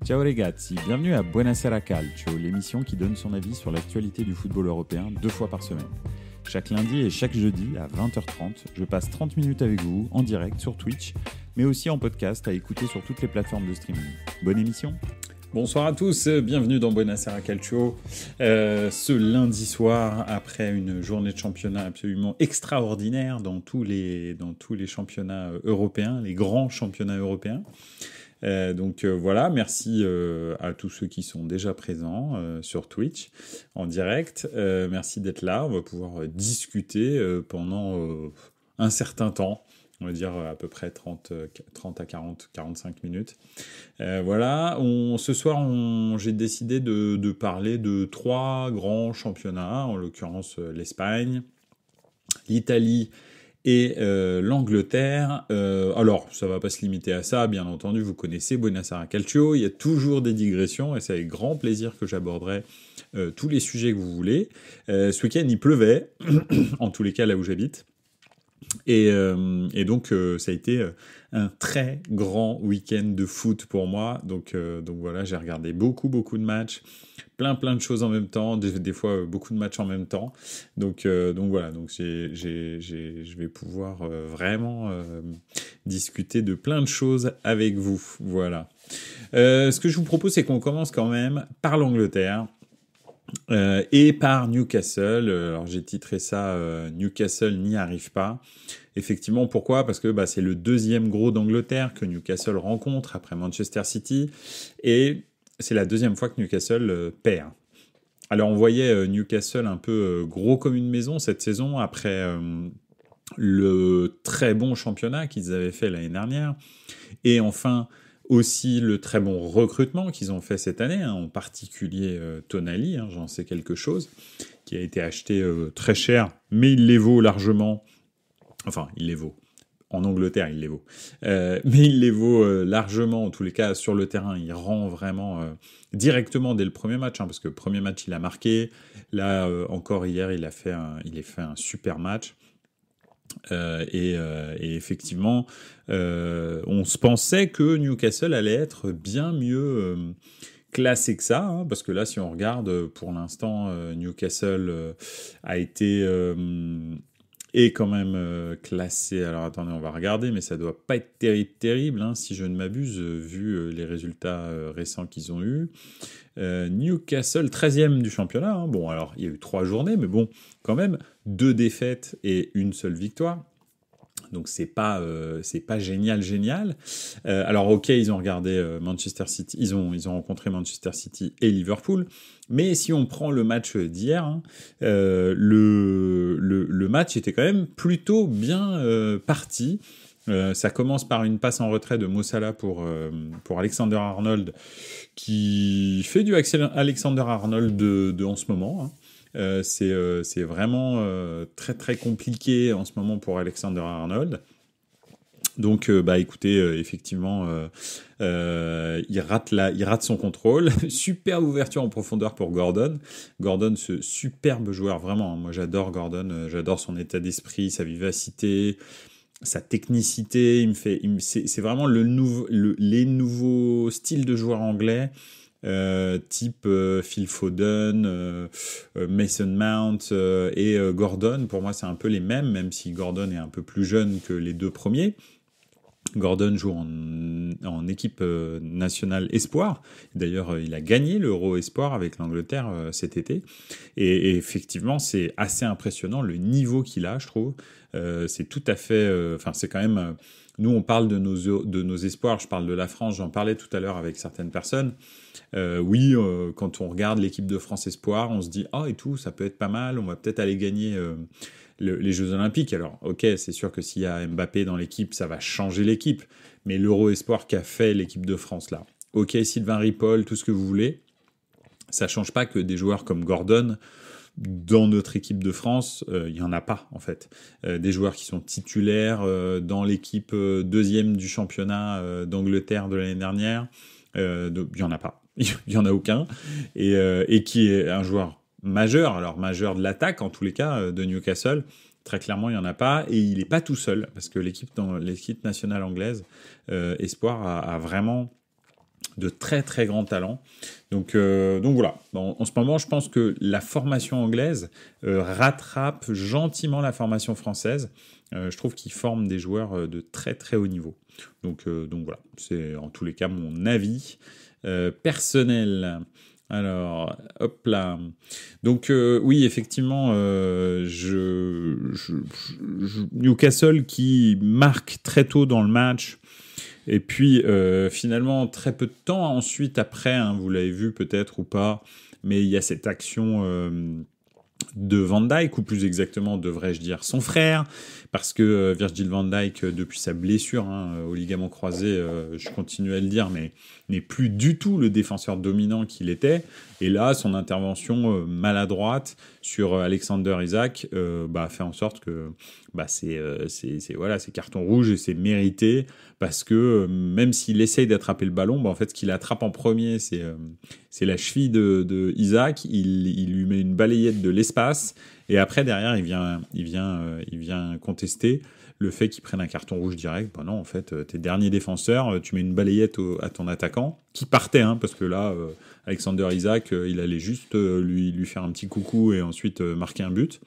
Ciao ragazzi, bienvenue à Buonasera Calcio, l'émission qui donne son avis sur l'actualité du football européen 2 fois par semaine. Chaque lundi et chaque jeudi à 20h30, je passe 30 minutes avec vous en direct sur Twitch, mais aussi en podcast à écouter sur toutes les plateformes de streaming. Bonne émission. Bonsoir à tous, bienvenue dans Buonasera Calcio. Ce lundi soir, après une journée de championnat absolument extraordinaire dans tous les championnats européens, les grands championnats européens. Voilà, merci à tous ceux qui sont déjà présents sur Twitch en direct. Merci d'être là, on va pouvoir discuter pendant un certain temps. On va dire à peu près 30 à 45 minutes. Voilà, ce soir, j'ai décidé de parler de 3 grands championnats, en l'occurrence l'Espagne, l'Italie et l'Angleterre. Alors, ça va pas se limiter à ça, bien entendu, vous connaissez Buonasera Calcio, il y a toujours des digressions, et c'est avec grand plaisir que j'aborderai tous les sujets que vous voulez. Ce week-end, il pleuvait, en tous les cas là où j'habite. Et donc ça a été un très grand week-end de foot pour moi. Donc voilà, j'ai regardé beaucoup de matchs, plein de choses en même temps, des fois beaucoup de matchs en même temps. Donc voilà, donc je vais pouvoir vraiment discuter de plein de choses avec vous. Voilà. Ce que je vous propose, c'est qu'on commence quand même par l'Angleterre. Et par Newcastle. Alors j'ai titré ça Newcastle n'y arrive pas. Effectivement, pourquoi ? Parce que c'est le deuxième gros d'Angleterre que Newcastle rencontre après Manchester City, et c'est la deuxième fois que Newcastle perd. Alors on voyait Newcastle un peu gros comme une maison cette saison après le très bon championnat qu'ils avaient fait l'année dernière, et enfin aussi le très bon recrutement qu'ils ont fait cette année, en particulier Tonali, j'en sais quelque chose, qui a été acheté très cher, mais il les vaut largement. Enfin, il les vaut. En Angleterre, il les vaut. Mais il les vaut largement, en tous les cas, sur le terrain. Il rend vraiment directement dès le premier match, parce que le premier match, il a marqué. Là, encore hier, il a fait un super match. Et effectivement, on se pensait que Newcastle allait être bien mieux classé que ça, parce que là, si on regarde, pour l'instant, Newcastle a été est quand même classé. Alors attendez, on va regarder, mais ça doit pas être terrible, si je ne m'abuse, vu les résultats récents qu'ils ont eus. Newcastle, 13e du championnat. Bon, alors, il y a eu 3 journées, mais bon, quand même, 2 défaites et une seule victoire. Donc c'est pas génial. Alors ok, ils ont regardé Manchester City, ils ont rencontré Manchester City et Liverpool, mais si on prend le match d'hier, le match était quand même plutôt bien parti. Ça commence par une passe en retrait de Mo Salah pour Alexander-Arnold, qui fait du Alexander-Arnold de en ce moment. C'est vraiment très très compliqué en ce moment pour Alexander-Arnold. Donc écoutez, effectivement, il rate son contrôle. Superbe ouverture en profondeur pour Gordon. Gordon, ce superbe joueur, vraiment. Moi j'adore Gordon, j'adore son état d'esprit, sa vivacité, sa technicité. C'est vraiment les nouveaux styles de joueurs anglais. Type Phil Foden, Mason Mount et Gordon. Pour moi, c'est un peu les mêmes, même si Gordon est un peu plus jeune que les 2 premiers. Gordon joue en équipe nationale Espoir. D'ailleurs, il a gagné l'Euro Espoir avec l'Angleterre cet été. Et effectivement, c'est assez impressionnant le niveau qu'il a, je trouve. C'est tout à fait... c'est quand même... nous, on parle de nos espoirs. Je parle de la France. J'en parlais tout à l'heure avec certaines personnes. Quand on regarde l'équipe de France Espoir, on se dit « Ah, et tout, ça peut être pas mal. On va peut-être aller gagner... les Jeux Olympiques. » Alors, ok, c'est sûr que s'il y a Mbappé dans l'équipe, ça va changer l'équipe. Mais l'Euro Espoir qu'a fait l'équipe de France, là, ok, Sylvain Ripoll, tout ce que vous voulez, ça change pas que des joueurs comme Gordon, dans notre équipe de France, il y en a pas, en fait. Des joueurs qui sont titulaires dans l'équipe deuxième du championnat d'Angleterre de l'année dernière, il y en a pas. Il y en a aucun. Et qui est un joueur majeur, alors majeur de l'attaque en tous les cas de Newcastle, très clairement il n'y en a pas, et il n'est pas tout seul, parce que l'équipe nationale anglaise, Espoir, a vraiment de très très grands talents. Donc voilà, en ce moment je pense que la formation anglaise rattrape gentiment la formation française. Je trouve qu'ils forment des joueurs de très très haut niveau. Donc voilà, c'est en tous les cas mon avis personnel. Alors, hop là. Donc oui, effectivement, Newcastle qui marque très tôt dans le match. Et puis, finalement, très peu de temps ensuite, après, hein, vous l'avez vu peut-être ou pas, mais il y a cette action de Van Dijk, ou plus exactement, devrais-je dire, son frère, parce que Virgil van Dijk, depuis sa blessure au ligament croisé, je continue à le dire, mais n'est plus du tout le défenseur dominant qu'il était. Et là, son intervention maladroite sur Alexander Isak fait en sorte que c'est carton rouge et c'est mérité, parce que même s'il essaye d'attraper le ballon, en fait, ce qu'il attrape en premier, c'est la cheville de Isak. Il lui met une balayette de l'espace, et après derrière il vient contester le fait qu'il prenne un carton rouge direct. Non, en fait, t'es dernier défenseur, tu mets une balayette à ton attaquant qui partait, parce que là Alexander Isak il allait juste lui faire un petit coucou et ensuite marquer un but.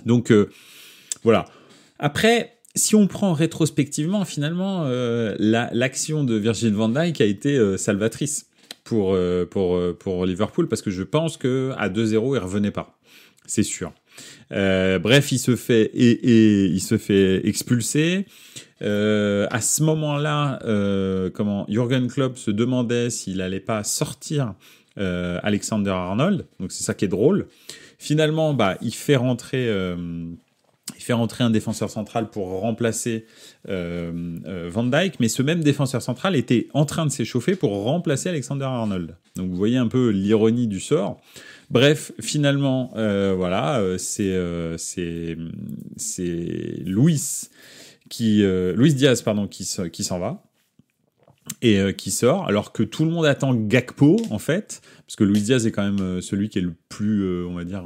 Donc voilà. Après, si on prend rétrospectivement, finalement, l'action de Virgil van Dijk a été salvatrice pour Liverpool, parce que je pense que à 2-0, il revenait pas. C'est sûr. Bref, il se fait expulser. À ce moment-là, Jürgen Klopp se demandait s'il allait pas sortir Alexander Arnold. Donc c'est ça qui est drôle. Finalement, il fait rentrer un défenseur central pour remplacer Van Dijk, mais ce même défenseur central était en train de s'échauffer pour remplacer Alexander Arnold. Donc vous voyez un peu l'ironie du sort. Bref, finalement, c'est Luis Diaz qui s'en va et qui sort, alors que tout le monde attend Gakpo, en fait, parce que Luis Diaz est quand même celui qui est le plus, on va dire,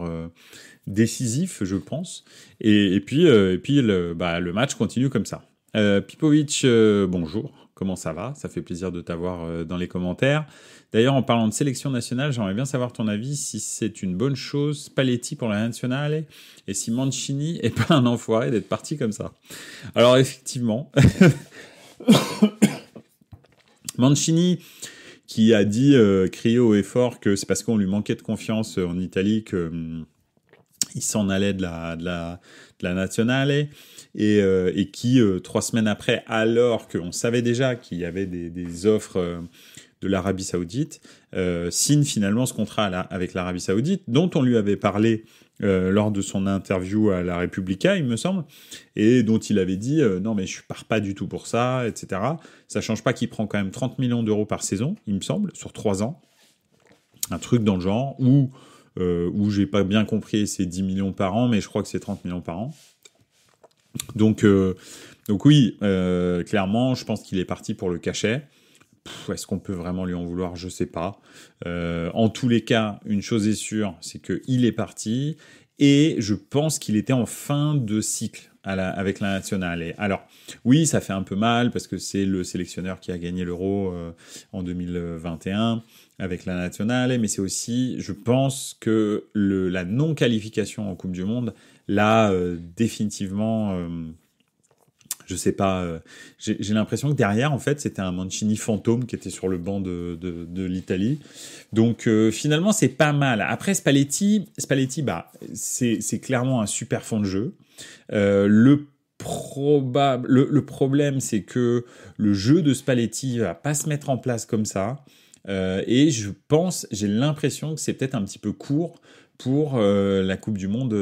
décisif, je pense. Et puis le match continue comme ça. Pipovic, bonjour, comment ça va? Ça fait plaisir de t'avoir dans les commentaires. D'ailleurs, en parlant de sélection nationale, j'aimerais bien savoir ton avis, si c'est une bonne chose, Spalletti pour la nationale, et si Mancini est pas un enfoiré d'être parti comme ça. Alors effectivement, Mancini qui a dit, crié haut et fort, que c'est parce qu'on lui manquait de confiance en Italie que il s'en allait de la nationale, et qui 3 semaines après, alors qu'on savait déjà qu'il y avait des offres de l'Arabie Saoudite, signe finalement ce contrat avec l'Arabie Saoudite, dont on lui avait parlé lors de son interview à la Repubblica, il me semble, et dont il avait dit non mais je pars pas du tout pour ça, etc. Ça change pas qu'il prend quand même 30 millions d'euros par saison, il me semble, sur 3 ans, un truc dans le genre, où j'ai pas bien compris, c'est 10 millions par an, mais je crois que c'est 30 millions par an. Donc oui, clairement, je pense qu'il est parti pour le cachet. Est-ce qu'on peut vraiment lui en vouloir? Je sais pas. En tous les cas, une chose est sûre, c'est qu'il est parti, et je pense qu'il était en fin de cycle avec la nationale. Et alors, oui, ça fait un peu mal, parce que c'est le sélectionneur qui a gagné l'Euro en 2021 avec la nationale, mais c'est aussi, je pense que la non-qualification en Coupe du Monde l'a définitivement... je sais pas, j'ai l'impression que derrière, en fait, c'était un Mancini fantôme qui était sur le banc de l'Italie. Donc finalement, c'est pas mal. Après, Spalletti, c'est clairement un super fond de jeu. Le problème, c'est que le jeu de Spalletti va pas se mettre en place comme ça. Et j'ai l'impression que c'est peut-être un petit peu court pour la Coupe du Monde,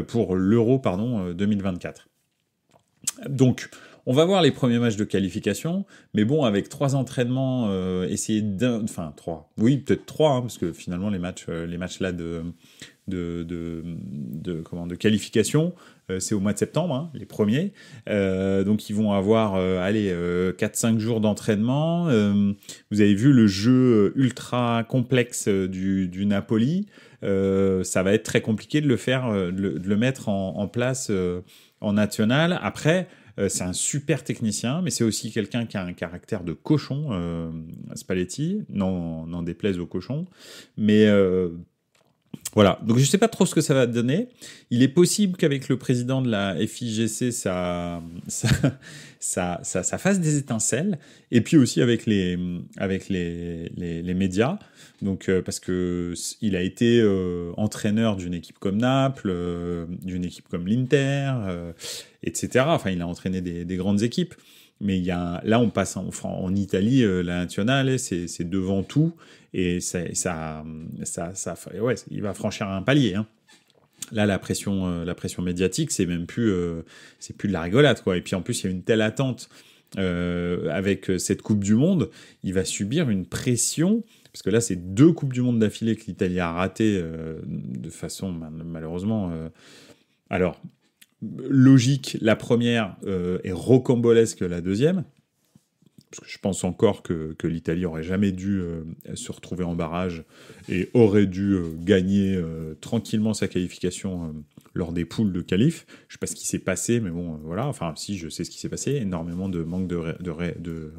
pour l'Euro, 2024. Donc, on va voir les premiers matchs de qualification, mais bon, avec 3 entraînements, peut-être 3, parce que finalement les matchs là de qualification, c'est au mois de septembre, les premiers. Donc ils vont avoir 4-5 jours d'entraînement. Vous avez vu le jeu ultra complexe du Napoli. Ça va être très compliqué de le faire, de le mettre en place en national. Après, C'est un super technicien, mais c'est aussi quelqu'un qui a un caractère de cochon, Spalletti, n'en déplaise aux cochons. Mais voilà, donc je sais pas trop ce que ça va donner. Il est possible qu'avec le président de la FIGC, ça fasse des étincelles. Et puis aussi avec les médias. Donc parce que il a été entraîneur d'une équipe comme Naples, d'une équipe comme l'Inter, etc. Enfin, il a entraîné des grandes équipes. Mais là, on passe en Italie, la nationale, c'est devant tout. Et ouais, il va franchir un palier. Hein. Là, la pression médiatique, c'est même plus de la rigolade, quoi. Et puis en plus, il y a une telle attente avec cette Coupe du Monde, il va subir une pression. Parce que là, c'est 2 Coupes du Monde d'affilée que l'Italie a ratées de façon malheureusement. Alors, logique, la première est rocambolesque la deuxième. Parce que je pense encore que l'Italie aurait jamais dû se retrouver en barrage et aurait dû gagner tranquillement sa qualification lors des poules de qualif. Je sais pas ce qui s'est passé, mais bon, voilà. Enfin, si, je sais ce qui s'est passé. Énormément de manque de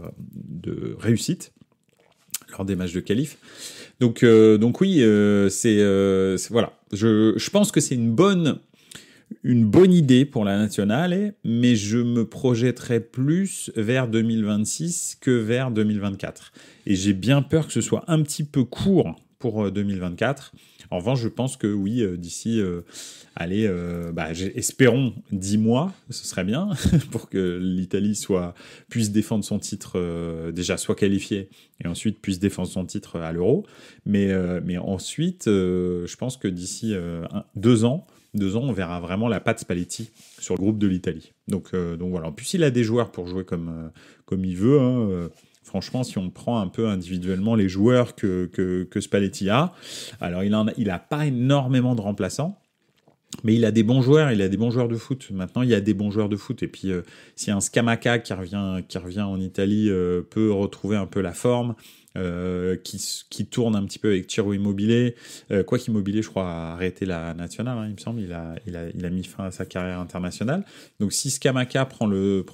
réussite lors des matchs de qualif. Donc oui, voilà. Je pense que c'est une bonne idée pour la nationale, mais je me projetterai plus vers 2026 que vers 2024. Et j'ai bien peur que ce soit un petit peu court pour 2024. En revanche, je pense que oui, d'ici, espérons 10 mois, ce serait bien, pour que l'Italie puisse défendre son titre, déjà soit qualifiée, et ensuite puisse défendre son titre à l'Euro. Mais ensuite, je pense que d'ici 2 ans, on verra vraiment la patte Spalletti sur le groupe de l'Italie. Donc voilà. En plus, il a des joueurs pour jouer comme il veut. Hein. Franchement, si on prend un peu individuellement les joueurs que Spalletti a, alors il a pas énormément de remplaçants, mais il a des bons joueurs. Il a des bons joueurs de foot. Maintenant, il y a des bons joueurs de foot. Et puis, si un Scamacca qui revient en Italie peut retrouver un peu la forme, qui tourne un petit peu avec Ciro Immobile. Quoique Immobile, je crois, a arrêté la nationale, hein, il me semble. Il a mis fin à sa carrière internationale. Donc si Scamacca prend le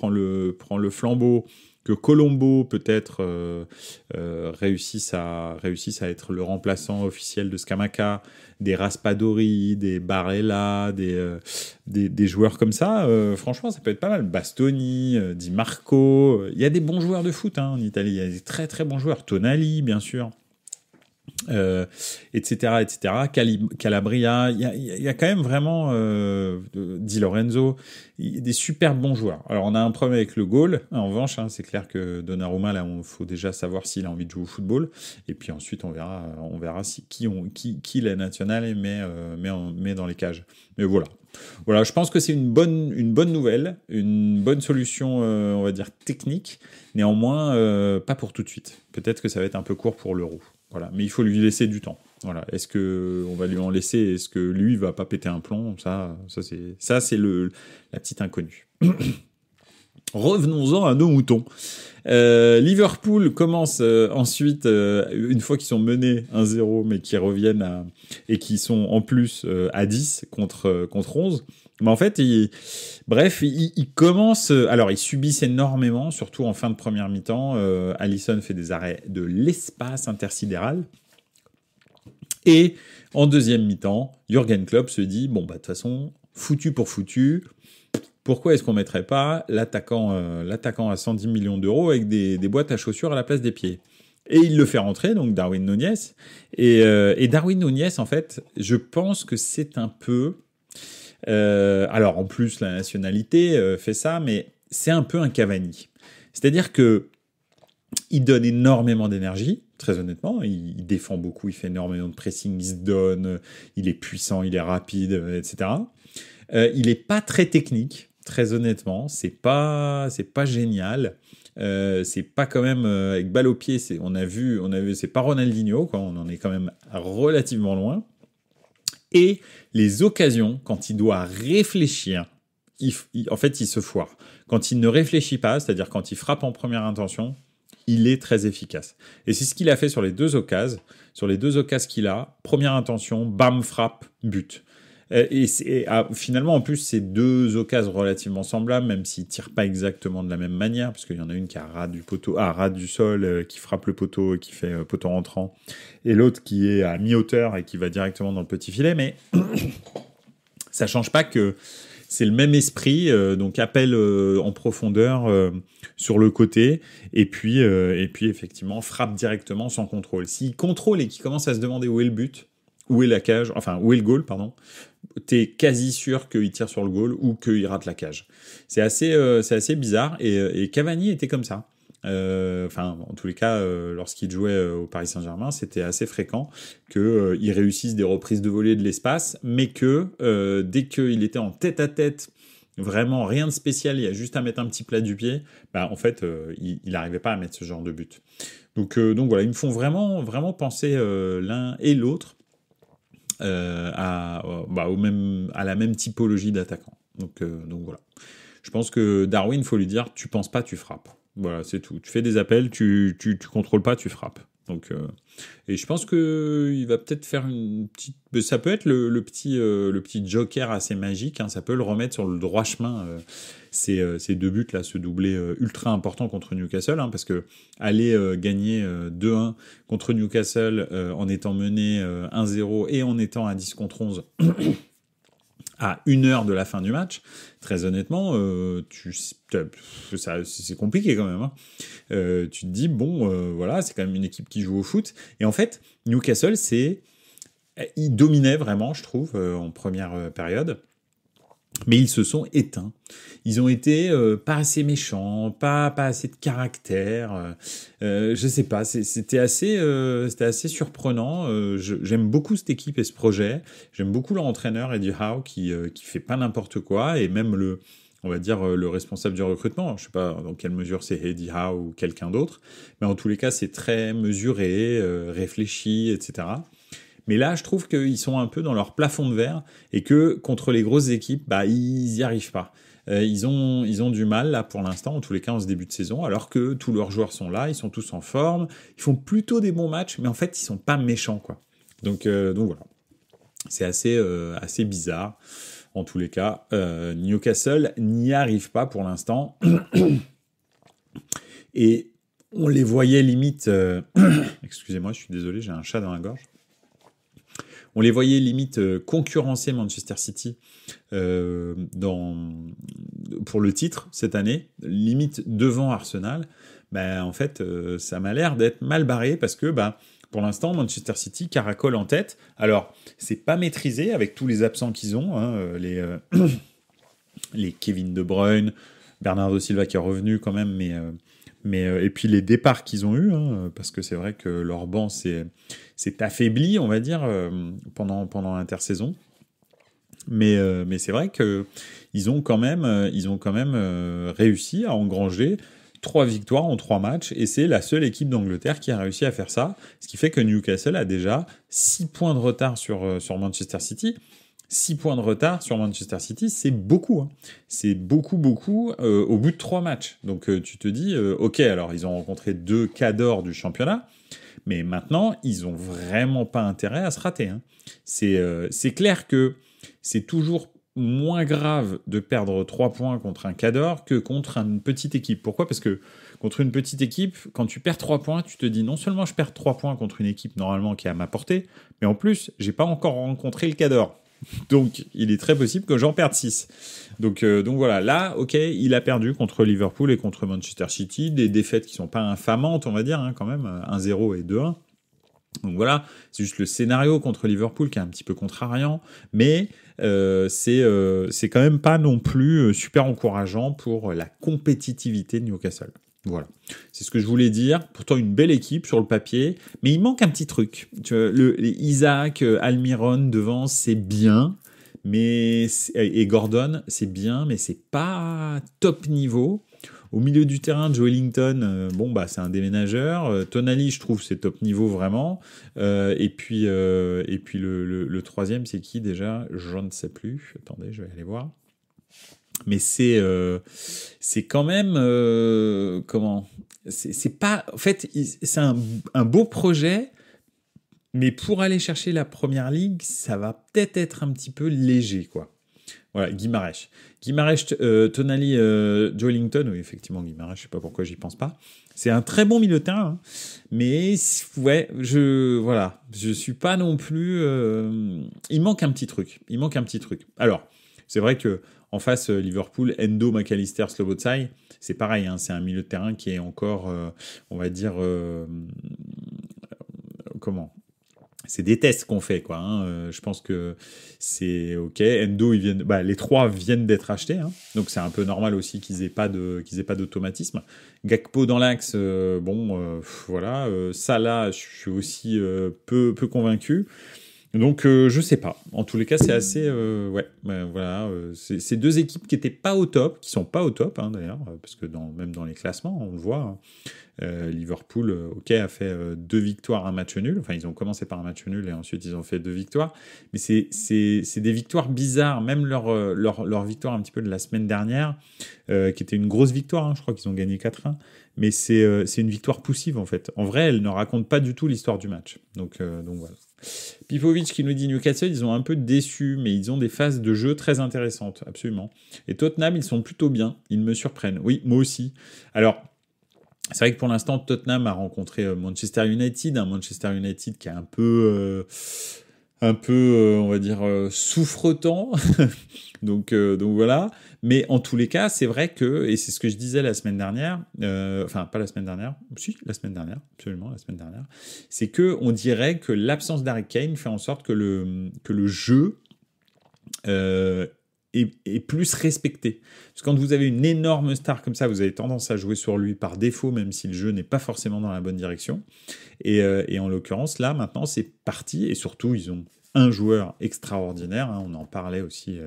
flambeau, que Colombo peut-être réussisse à être le remplaçant officiel de Scamacca, des Raspadori, des Barella, des joueurs comme ça, franchement ça peut être pas mal. Bastoni, Di Marco, il y a des bons joueurs de foot en Italie, il y a des très très bons joueurs, Tonali bien sûr. Etc. Calabria, il y a quand même vraiment Di Lorenzo, des super bons joueurs. Alors on a un problème avec le goal, en revanche, hein, c'est clair que Donnarumma, là, il faut déjà savoir s'il a envie de jouer au football, et puis ensuite on verra qui la nationale met dans les cages. Mais voilà, je pense que c'est une bonne nouvelle, une bonne solution, on va dire technique. Néanmoins, pas pour tout de suite. Peut-être que ça va être un peu court pour l'Euro. Voilà, mais il faut lui laisser du temps. Voilà, est-ce que on va lui en laisser? Est-ce que lui va pas péter un plomb? Ça c'est la petite inconnue. Revenons-en à nos moutons. Liverpool commence ensuite, une fois qu'ils sont menés 1-0, mais qui reviennent et qui sont en plus à 10 contre 11. Mais en fait, ils commencent... Alors, ils subissent énormément, surtout en fin de première mi-temps. Alisson fait des arrêts de l'espace intersidéral. Et en deuxième mi-temps, Jürgen Klopp se dit, bon, bah de toute façon, foutu pour foutu, pourquoi est-ce qu'on mettrait pas l'attaquant à 110 millions d'euros avec des boîtes à chaussures à la place des pieds? Et il le fait rentrer, donc Darwin Núñez. Et Darwin Núñez, en fait, je pense que c'est un peu... alors en plus la nationalité fait ça, mais c'est un peu un Cavani. C'est-à-dire que il donne énormément d'énergie, très honnêtement. Il défend beaucoup, il fait énormément de pressing, il se donne, il est puissant, il est rapide, etc. Il est pas très technique, très honnêtement. C'est pas génial. C'est pas quand même avec balle au pied. On a vu, c'est pas Ronaldinho, quoi. On en est quand même relativement loin. Et les occasions, quand il doit réfléchir, en fait, il se foire. Quand il ne réfléchit pas, c'est-à-dire quand il frappe en première intention, il est très efficace. Et c'est ce qu'il a fait sur les deux occasions. Sur les deux occasions qu'il a, première intention, bam, frappe, but. Finalement, en plus, c'est deux occasions relativement semblables, même s'ils tirent pas exactement de la même manière, parce qu'il y en a une qui a ras du sol, qui frappe le poteau et qui fait poteau rentrant, et l'autre qui est à mi-hauteur et qui va directement dans le petit filet. Mais ça change pas que c'est le même esprit, donc appel en profondeur sur le côté, et puis effectivement frappe directement sans contrôle. S'il contrôle et qu'il commence à se demander où est le but, où est la cage, enfin où est le goal, pardon, t'es quasi sûr qu'il tire sur le goal ou qu'il rate la cage. C'est assez bizarre, et Cavani était comme ça. En tous les cas, lorsqu'il jouait au Paris Saint-Germain, c'était assez fréquent qu'il réussisse des reprises de volée de l'espace, mais que dès qu'il était en tête-à-tête, vraiment rien de spécial, il y a juste à mettre un petit plat du pied, en fait, il n'arrivait pas à mettre ce genre de but. Donc voilà, ils me font vraiment, vraiment penser l'un et l'autre à la même typologie d'attaquant. Donc voilà. Je pense que Darwin, faut lui dire, tu penses pas, tu frappes. Voilà, c'est tout. Tu fais des appels, tu contrôles pas, tu frappes. Donc, et je pense que il va peut-être faire une petite. Ça peut être le petit joker assez magique. Hein, ça peut le remettre sur le droit chemin. Ces deux buts là, ce doublé ultra important contre Newcastle, hein, parce que aller gagner 2-1 contre Newcastle en étant mené 1-0 et en étant à 10 contre 11. À 1 heure de la fin du match, très honnêtement, c'est compliqué quand même. Hein. Tu te dis, voilà, c'est quand même une équipe qui joue au foot. Et en fait, Newcastle, ils dominaient vraiment, je trouve, en première période. Mais ils se sont éteints. Ils ont été pas assez méchants, pas assez de caractère. Je sais pas, c'était assez surprenant. J'aime beaucoup cette équipe et ce projet. J'aime beaucoup leur entraîneur Eddie Howe qui fait pas n'importe quoi, et même on va dire le responsable du recrutement. Je sais pas dans quelle mesure c'est Eddie Howe ou quelqu'un d'autre, mais en tous les cas c'est très mesuré, réfléchi, etc. Mais là, je trouve qu'ils sont un peu dans leur plafond de verre et que contre les grosses équipes, ils y arrivent pas. Ils ont du mal là pour l'instant, en tous les cas en ce début de saison, alors que tous leurs joueurs sont là, ils sont tous en forme, ils font plutôt des bons matchs, mais en fait ils sont pas méchants quoi. Donc voilà, c'est assez bizarre. En tous les cas, Newcastle n'y arrive pas pour l'instant et on les voyait limite. Excusez-moi, je suis désolé, j'ai un chat dans la gorge. On les voyait limite concurrencer Manchester City pour le titre cette année, limite devant Arsenal. En fait, ça m'a l'air d'être mal barré parce que pour l'instant, Manchester City caracole en tête. Alors, c'est pas maîtrisé avec tous les absents qu'ils ont, hein, les Kevin De Bruyne, Bernardo Silva qui est revenu quand même, mais et puis les départs qu'ils ont eus, hein, parce que c'est vrai que leur banc s'est affaibli, on va dire, pendant l'intersaison. Mais c'est vrai que ils ont quand même réussi à engranger 3 victoires en 3 matchs, et c'est la seule équipe d'Angleterre qui a réussi à faire ça, ce qui fait que Newcastle a déjà 6 points de retard sur Manchester City. 6 points de retard sur Manchester City, c'est beaucoup. Hein. C'est beaucoup au bout de 3 matchs. Donc tu te dis, ok, alors ils ont rencontré 2 cadors du championnat, mais maintenant, ils ont vraiment pas intérêt à se rater. Hein. C'est clair que c'est toujours moins grave de perdre 3 points contre un cador que contre une petite équipe. Pourquoi ? Parce que contre une petite équipe, quand tu perds 3 points, tu te dis non seulement je perds 3 points contre une équipe normalement qui est à ma portée, mais en plus, j'ai pas encore rencontré le cador. Donc, il est très possible que j'en perde 6. Donc voilà, là, ok, il a perdu contre Liverpool et contre Manchester City, des défaites qui sont pas infamantes, on va dire, hein, quand même, 1-0 et 2-1. Donc voilà, c'est juste le scénario contre Liverpool qui est un petit peu contrariant, mais c'est quand même pas non plus super encourageant pour la compétitivité de Newcastle. Voilà, c'est ce que je voulais dire. Pourtant, une belle équipe sur le papier, mais il manque un petit truc. Tu vois, Isaac, Almiron devant, c'est bien, et Gordon, c'est bien, mais c'est pas top niveau. Au milieu du terrain, Joe Ellington, c'est un déménageur. Tonali, je trouve, c'est top niveau vraiment. Et puis le troisième, c'est qui déjà ? Je ne sais plus. Attendez, je vais aller voir. Mais c'est quand même c'est pas, en fait, c'est un beau projet, Mais pour aller chercher la première ligue, ça va peut-être être un petit peu léger, quoi. Voilà, Guimarães. Guimarães, Tonali, Joelinton, oui, effectivement, Guimarães, je sais pas pourquoi j'y pense pas. C'est un très bon milieu de terrain, hein. Mais ouais, je suis pas non plus. Il manque un petit truc. Alors, c'est vrai que en face, Liverpool, Endo, McAllister, Szoboszlai, c'est pareil, hein, c'est un milieu de terrain qui est encore, on va dire, comment? C'est des tests qu'on fait, quoi, hein. Je pense que c'est ok. Endo, les trois viennent d'être achetés, hein. Donc c'est un peu normal aussi qu'ils aient pas d'automatisme. Gakpo dans l'axe, voilà. Salah, je suis aussi peu convaincu. Donc je sais pas. En tous les cas, c'est assez voilà. C'est deux équipes qui étaient pas au top, qui sont pas au top, hein, d'ailleurs, parce que même dans les classements, on le voit, hein. Liverpool, a fait 2 victoires, un match nul. Enfin, ils ont commencé par un match nul et ensuite ils ont fait 2 victoires. Mais c'est des victoires bizarres. Même leur victoire un petit peu de la semaine dernière, qui était une grosse victoire, hein. Je crois qu'ils ont gagné 4-1. Mais c'est une victoire poussive, en fait. En vrai, elle ne raconte pas du tout l'histoire du match. Donc voilà. Pipovic qui nous dit Newcastle, ils ont un peu déçu, mais ils ont des phases de jeu très intéressantes, absolument. Et Tottenham, ils sont plutôt bien. Ils me surprennent. Oui, moi aussi. Alors, c'est vrai que pour l'instant, Tottenham a rencontré Manchester United, un Manchester United qui est un peu, on va dire, souffretant. donc voilà. Mais en tous les cas, c'est vrai que, et c'est ce que je disais la semaine dernière, enfin pas la semaine dernière, si, la semaine dernière, absolument la semaine dernière, c'est que on dirait que l'absence d'Harry Kane fait en sorte que le jeu est plus respecté. Parce que quand vous avez une énorme star comme ça, vous avez tendance à jouer sur lui par défaut, même si le jeu n'est pas forcément dans la bonne direction. Et en l'occurrence, là, maintenant, c'est parti. Et surtout, ils ont un joueur extraordinaire, hein, on en parlait aussi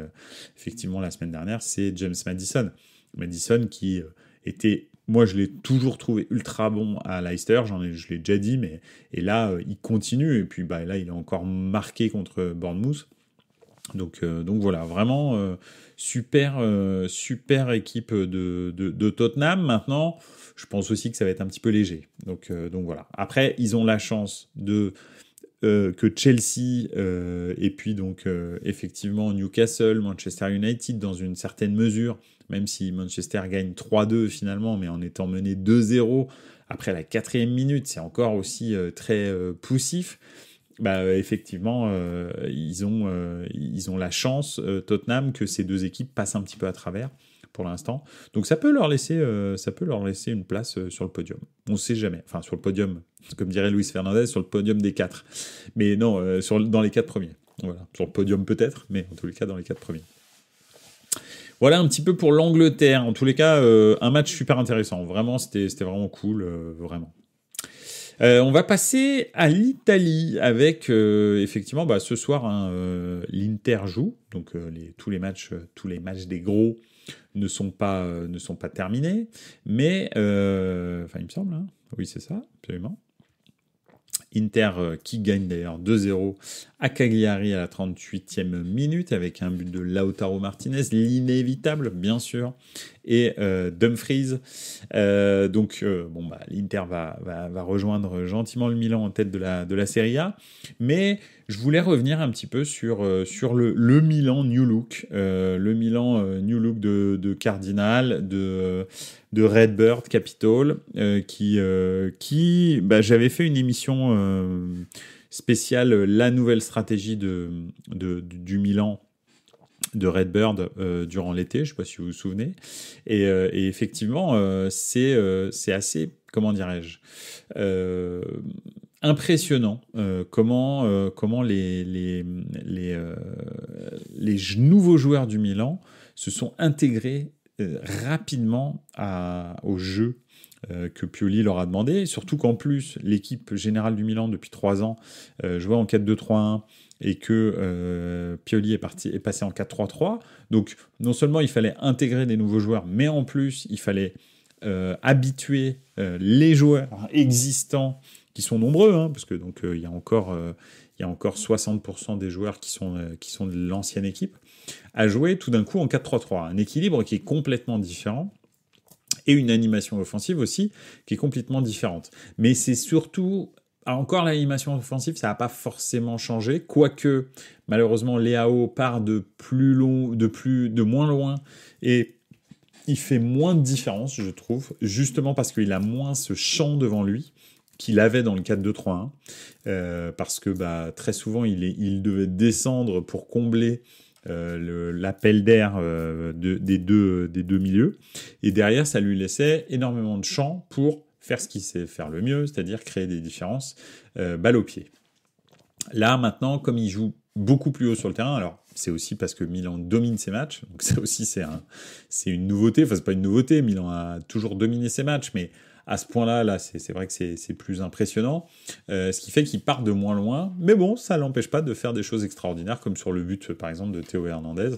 effectivement la semaine dernière, c'est James Maddison. Maddison qui était... Moi, je l'ai toujours trouvé ultra bon à Leicester, je l'ai déjà dit, et là, il continue. Et puis là, il est encore marqué contre Bournemouth. Donc voilà, vraiment super équipe de Tottenham. Maintenant, je pense aussi que ça va être un petit peu léger. Donc voilà. Après, ils ont la chance que Chelsea et puis donc effectivement Newcastle, Manchester United dans une certaine mesure, même si Manchester gagne 3-2 finalement, mais en étant mené 2-0 après la 4e minute, c'est encore aussi très poussif. Effectivement, ils ont la chance, Tottenham, que ces deux équipes passent un petit peu à travers pour l'instant. Donc ça peut leur laisser une place sur le podium. On ne sait jamais. Enfin, sur le podium, comme dirait Luis Fernandez, sur le podium des 4. Mais non, dans les 4 premiers. Voilà. Sur le podium peut-être, mais en tous les cas dans les 4 premiers. Voilà un petit peu pour l'Angleterre. En tous les cas, un match super intéressant. Vraiment, c'était vraiment cool, vraiment. On va passer à l'Italie avec effectivement ce soir l'Inter joue, donc tous les matchs des gros ne sont pas terminés, mais il me semble, hein, oui c'est ça, absolument. Inter qui gagne d'ailleurs 2-0 à Cagliari à la 38e minute avec un but de Lautaro Martinez, l'inévitable bien sûr, et Dumfries. L'Inter va rejoindre gentiment le Milan en tête de la Serie A, mais je voulais revenir un petit peu sur le Milan New Look, de Cardinal, de Redbird Capital, qui j'avais fait une émission spéciale, la nouvelle stratégie du Milan de Redbird durant l'été, je ne sais pas si vous vous souvenez, et effectivement c'est assez, comment dirais-je, impressionnant comment les nouveaux joueurs du Milan se sont intégrés rapidement au jeu que Pioli leur a demandé, surtout qu'en plus l'équipe générale du Milan depuis 3 ans jouait en 4-2-3-1 et que Pioli est passé en 4-3-3. Donc non seulement il fallait intégrer des nouveaux joueurs, mais en plus il fallait habituer les joueurs existants qui sont nombreux, hein, parce que donc il y a encore 60% des joueurs qui sont de l'ancienne équipe, à jouer tout d'un coup en 4-3-3. Un équilibre qui est complètement différent et une animation offensive aussi qui est complètement différente. Mais c'est surtout encore l'animation offensive, ça n'a pas forcément changé, quoique malheureusement Leao part de moins loin et il fait moins de différence, je trouve, justement parce qu'il a moins ce champ devant lui qu'il avait dans le 4-2-3-1, parce que très souvent il devait descendre pour combler l'appel d'air des deux milieux, et derrière ça lui laissait énormément de champ pour faire ce qu'il sait faire le mieux, c'est-à-dire créer des différences balle au pied. Là maintenant, comme il joue beaucoup plus haut sur le terrain, alors c'est aussi parce que Milan domine ses matchs, donc ça aussi c'est une nouveauté, enfin c'est pas une nouveauté, Milan a toujours dominé ses matchs, mais à ce point-là, c'est vrai que c'est plus impressionnant, ce qui fait qu'il part de moins loin, mais bon, ça l'empêche pas de faire des choses extraordinaires, comme sur le but, par exemple, de Théo Hernandez,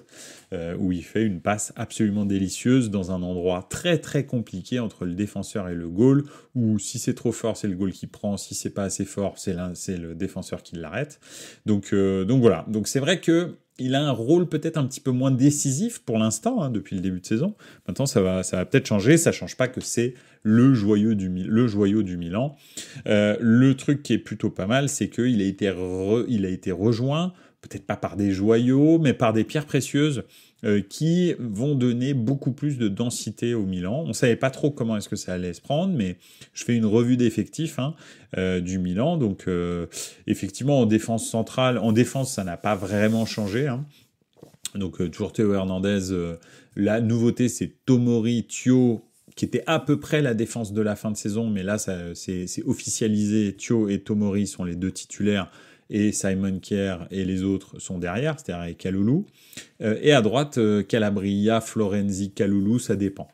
où il fait une passe absolument délicieuse dans un endroit très très compliqué entre le défenseur et le goal, où si c'est trop fort, c'est le goal qui prend, si c'est pas assez fort, c'est le défenseur qui l'arrête. Donc voilà, donc c'est vrai que il a un rôle peut-être un petit peu moins décisif pour l'instant, depuis le début de saison. Maintenant, ça va peut-être changer. Ça change pas que c'est le joyau du Milan. Le truc qui est plutôt pas mal, c'est qu'il a été rejoint, peut-être pas par des joyaux, mais par des pierres précieuses qui vont donner beaucoup plus de densité au Milan. On savait pas trop comment est-ce que ça allait se prendre, mais je fais une revue d'effectifs du Milan. Donc effectivement, en défense centrale, ça n'a pas vraiment changé. Donc toujours Théo Hernandez. La nouveauté, c'est Tomori, Thio, qui était à peu près la défense de la fin de saison, mais là, c'est officialisé. Thio et Tomori sont les deux titulaires, et Simon Kjær et les autres sont derrière, c'est-à-dire avec Kalulu. Et à droite, Calabria, Florenzi, Kalulu, ça dépend.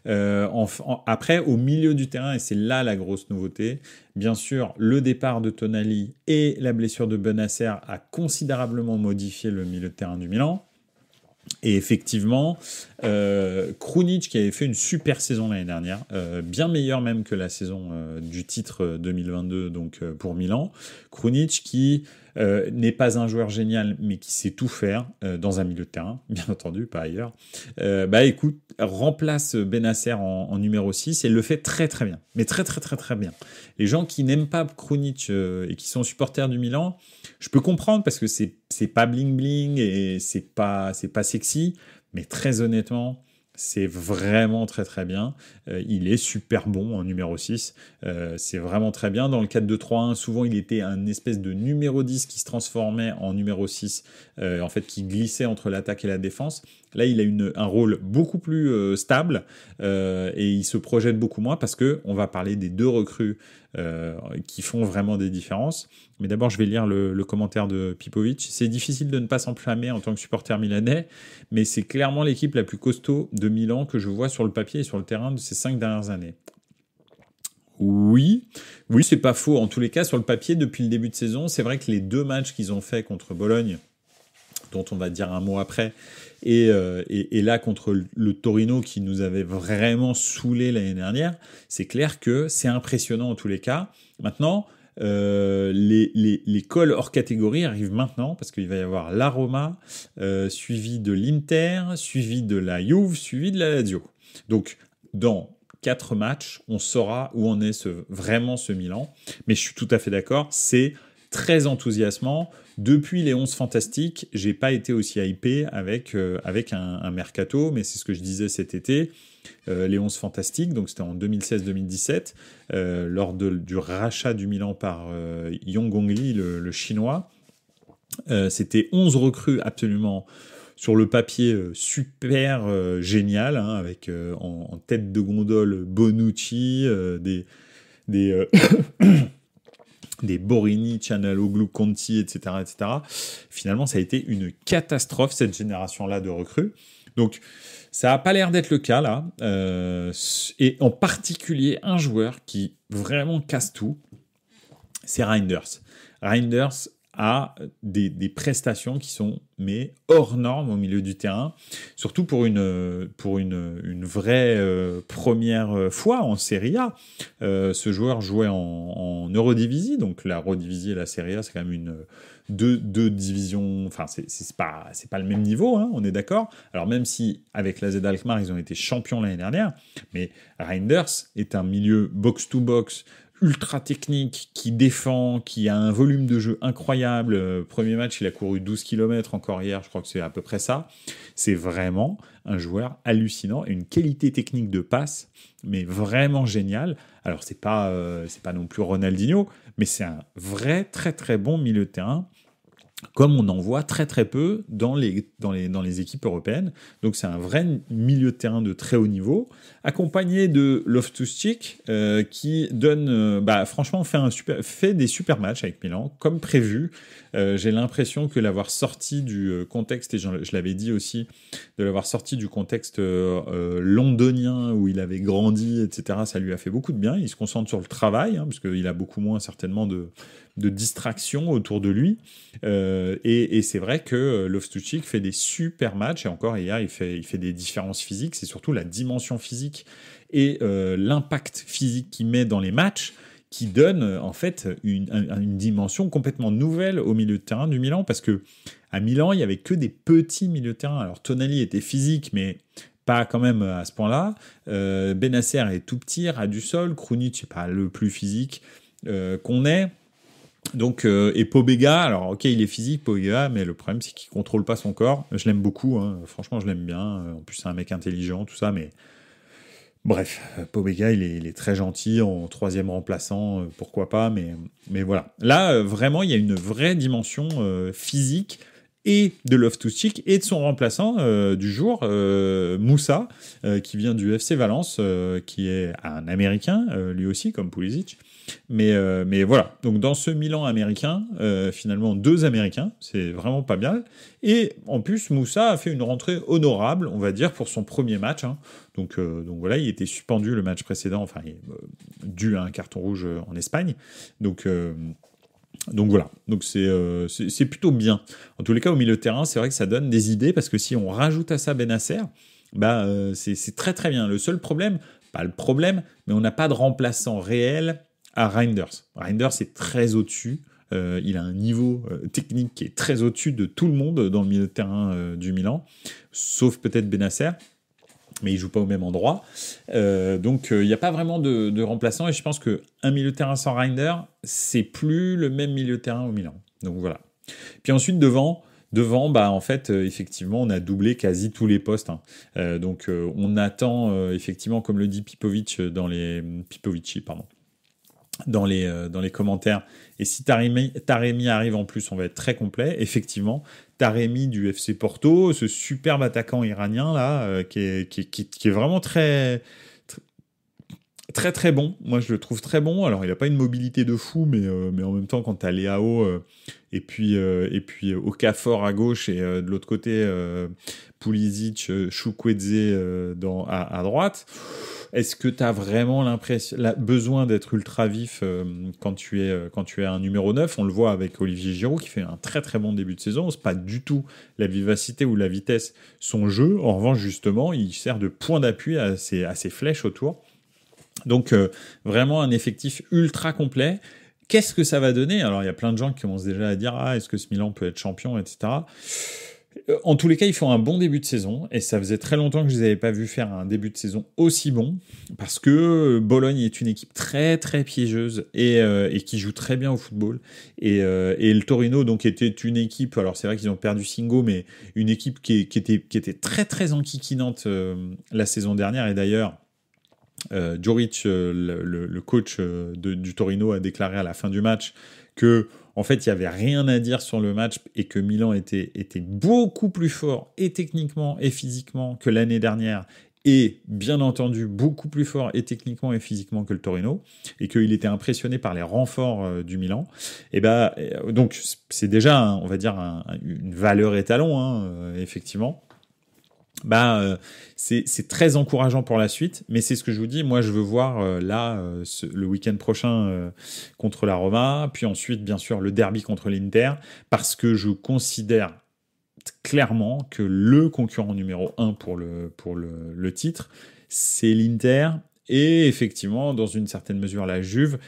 Après, au milieu du terrain, et c'est là la grosse nouveauté, bien sûr, le départ de Tonali et la blessure de Bennacer a considérablement modifié le milieu de terrain du Milan. Et effectivement, Krunic, qui avait fait une super saison l'année dernière, bien meilleure même que la saison du titre 2022 donc pour Milan, Krunic qui n'est pas un joueur génial, mais qui sait tout faire dans un milieu de terrain, bien entendu, pas ailleurs, écoute, remplace Bennacer en numéro 6 et le fait très très bien, mais très très très très bien. Les gens qui n'aiment pas Krunic et qui sont supporters du Milan, je peux comprendre parce que c'est pas bling bling et c'est pas sexy, mais très honnêtement, c'est vraiment très très bien. Il est super bon en numéro 6. C'est vraiment très bien. Dans le 4-2-3-1, souvent il était un espèce de numéro 10 qui se transformait en numéro 6, en fait qui glissait entre l'attaque et la défense. Là, il a un rôle beaucoup plus stable et il se projette beaucoup moins parce que on va parler des deux recrues qui font vraiment des différences. Mais d'abord, je vais lire le commentaire de Pipovic. C'est difficile de ne pas s'enflammer en tant que supporter milanais, mais c'est clairement l'équipe la plus costaud de Milan que je vois sur le papier et sur le terrain de ces 5 dernières années. Oui, c'est pas faux. En tous les cas, sur le papier, depuis le début de saison, c'est vrai que les 2 matchs qu'ils ont fait contre Bologne, dont on va dire un mot après, et là contre le Torino qui nous avait vraiment saoulé l'année dernière, c'est clair que c'est impressionnant en tous les cas. Maintenant, les calls hors catégorie arrivent maintenant parce qu'il va y avoir la Roma, suivi de l'Inter, suivi de la Juve, suivi de la Lazio. Donc dans 4 matchs, on saura où en est vraiment ce Milan. Mais je suis tout à fait d'accord, c'est très enthousiasmant. Depuis les 11 fantastiques, j'ai pas été aussi hypé avec un mercato, mais c'est ce que je disais cet été. Les 11 fantastiques, donc c'était en 2016-2017, lors du rachat du Milan par Yong Gongli, le chinois. C'était 11 recrues absolument sur le papier super génial, avec en tête de gondole Bonucci, des Borini, Çalhanoğlu, Conti, etc., etc. Finalement, ça a été une catastrophe, cette génération-là de recrues. Donc, ça n'a pas l'air d'être le cas, là. Et en particulier, un joueur qui vraiment casse tout, c'est Reinders. Reinders a des prestations qui sont hors normes au milieu du terrain, surtout pour une vraie première fois en Serie A. Ce joueur jouait en Eurodivisie, donc la Eurodivisie et la Serie A, c'est quand même deux divisions, enfin c'est pas le même niveau, on est d'accord. Alors même si avec la Z Alkmaar ils ont été champions l'année dernière, mais Reinders est un milieu box to box ultra technique, qui défend, qui a un volume de jeu incroyable. Premier match, il a couru 12 km encore hier, je crois que c'est à peu près ça. C'est vraiment un joueur hallucinant et une qualité technique de passe, mais vraiment géniale. Alors, c'est pas non plus Ronaldinho, mais c'est un vrai très très bon milieu de terrain, comme on en voit très très peu dans les équipes européennes. Donc c'est un vrai milieu de terrain de très haut niveau, accompagné de Loftus-Cheek, qui donne, franchement, fait des super matchs avec Milan, comme prévu. J'ai l'impression que l'avoir sorti du contexte, et je l'avais dit aussi, de l'avoir sorti du contexte londonien où il avait grandi, etc., ça lui a fait beaucoup de bien. Il se concentre sur le travail, parce qu'il a beaucoup moins certainement de distractions autour de lui. Et c'est vrai que Loftus-Cheek fait des super matchs, et encore hier, il fait des différences physiques. C'est surtout la dimension physique et l'impact physique qu'il met dans les matchs qui donne en fait une dimension complètement nouvelle au milieu de terrain du Milan, parce que à Milan, il y avait que des petits milieux de terrain. Alors Tonali était physique, mais pas quand même à ce point-là. Bennacer est tout petit, ras du sol. Krunic, c'est pas le plus physique qu'on ait. Donc, et Pobega, alors ok, il est physique, Pobega, mais le problème c'est qu'il contrôle pas son corps. Je l'aime beaucoup, franchement, je l'aime bien. En plus, c'est un mec intelligent, tout ça, mais bref, Pobega, il est très gentil en troisième remplaçant, pourquoi pas, mais voilà. Là, vraiment, il y a une vraie dimension physique et de Loftus-Cheek et de son remplaçant du jour, Moussa, qui vient du FC Valence, qui est un Américain, lui aussi, comme Pulisic. Mais voilà, donc dans ce Milan américain, finalement 2 Américains, c'est vraiment pas bien. Et en plus, Moussa a fait une rentrée honorable, on va dire, pour son premier match. Donc voilà, il était suspendu le match précédent, enfin dû à un carton rouge en Espagne. Donc voilà, donc c'est plutôt bien. En tous les cas, au milieu de terrain, c'est vrai que ça donne des idées, parce que si on rajoute à ça Bennacer, c'est très très bien. Le seul problème, pas le problème, mais on n'a pas de remplaçant réel à Reinders. Reinders est très au-dessus. Il a un niveau technique qui est très au-dessus de tout le monde dans le milieu de terrain du Milan, sauf peut-être Bennacer, mais il joue pas au même endroit. Donc il n'y a pas vraiment de remplaçant, et je pense qu'un milieu de terrain sans Reinders, c'est plus le même milieu de terrain au Milan. Donc voilà. Puis ensuite, devant, en fait, effectivement, on a doublé quasi tous les postes. Donc on attend, effectivement, comme le dit Pipovici dans les commentaires. Et si Taremi arrive en plus, on va être très complet. Effectivement, Taremi du FC Porto, ce superbe attaquant iranien là, qui est vraiment très, très très bon. Moi, je le trouve très bon. Alors, il n'a pas une mobilité de fou, mais en même temps, quand tu as Leao et puis Okafor à gauche et de l'autre côté Pulisic, Chukwueze à droite. Est-ce que tu as vraiment besoin d'être ultra vif quand tu es un numéro 9 ? On le voit avec Olivier Giroud qui fait un très très bon début de saison. C'est pas du tout la vivacité ou la vitesse son jeu. En revanche, justement, il sert de point d'appui à ses flèches autour. Donc vraiment un effectif ultra complet. Qu'est-ce que ça va donner ? Alors il y a plein de gens qui commencent déjà à dire est-ce que ce Milan peut être champion, etc. En tous les cas, ils font un bon début de saison, et ça faisait très longtemps que je ne les avais pas vus faire un début de saison aussi bon, parce que Bologne est une équipe très très piégeuse et qui joue très bien au football, et le Torino donc était une équipe, alors c'est vrai qu'ils ont perdu Singo, mais une équipe qui était très très enquiquinante la saison dernière, et d'ailleurs Djuric, le coach du Torino, a déclaré à la fin du match que en fait, il n'y avait rien à dire sur le match et que Milan était beaucoup plus fort et techniquement et physiquement que l'année dernière, et bien entendu beaucoup plus fort et techniquement et physiquement que le Torino, et qu'il était impressionné par les renforts du Milan. Et donc c'est déjà, on va dire, une valeur étalon, effectivement. C'est très encourageant pour la suite, mais c'est ce que je vous dis, moi je veux voir le week-end prochain contre la Roma, puis ensuite bien sûr le derby contre l'Inter, parce que je considère clairement que le concurrent numéro 1 pour le titre, c'est l'Inter, et effectivement dans une certaine mesure la Juve,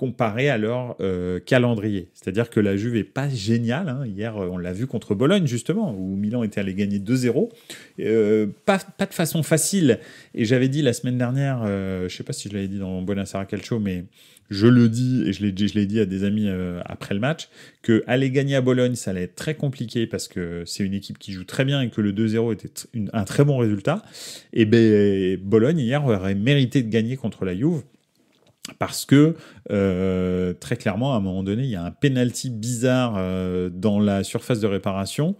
comparé à leur calendrier. C'est-à-dire que la Juve est pas géniale. Hein. Hier, on l'a vu contre Bologne, justement, où Milan était allé gagner 2-0. Pas de façon facile. Et j'avais dit la semaine dernière, je sais pas si je l'avais dit dans Buonasera Calcio, mais je le dis, et je l'ai dit à des amis après le match, que aller gagner à Bologne, ça allait être très compliqué parce que c'est une équipe qui joue très bien et que le 2-0 était un très bon résultat. Et ben Bologne, hier, aurait mérité de gagner contre la Juve. Parce que très clairement, à un moment donné, il y a un penalty bizarre dans la surface de réparation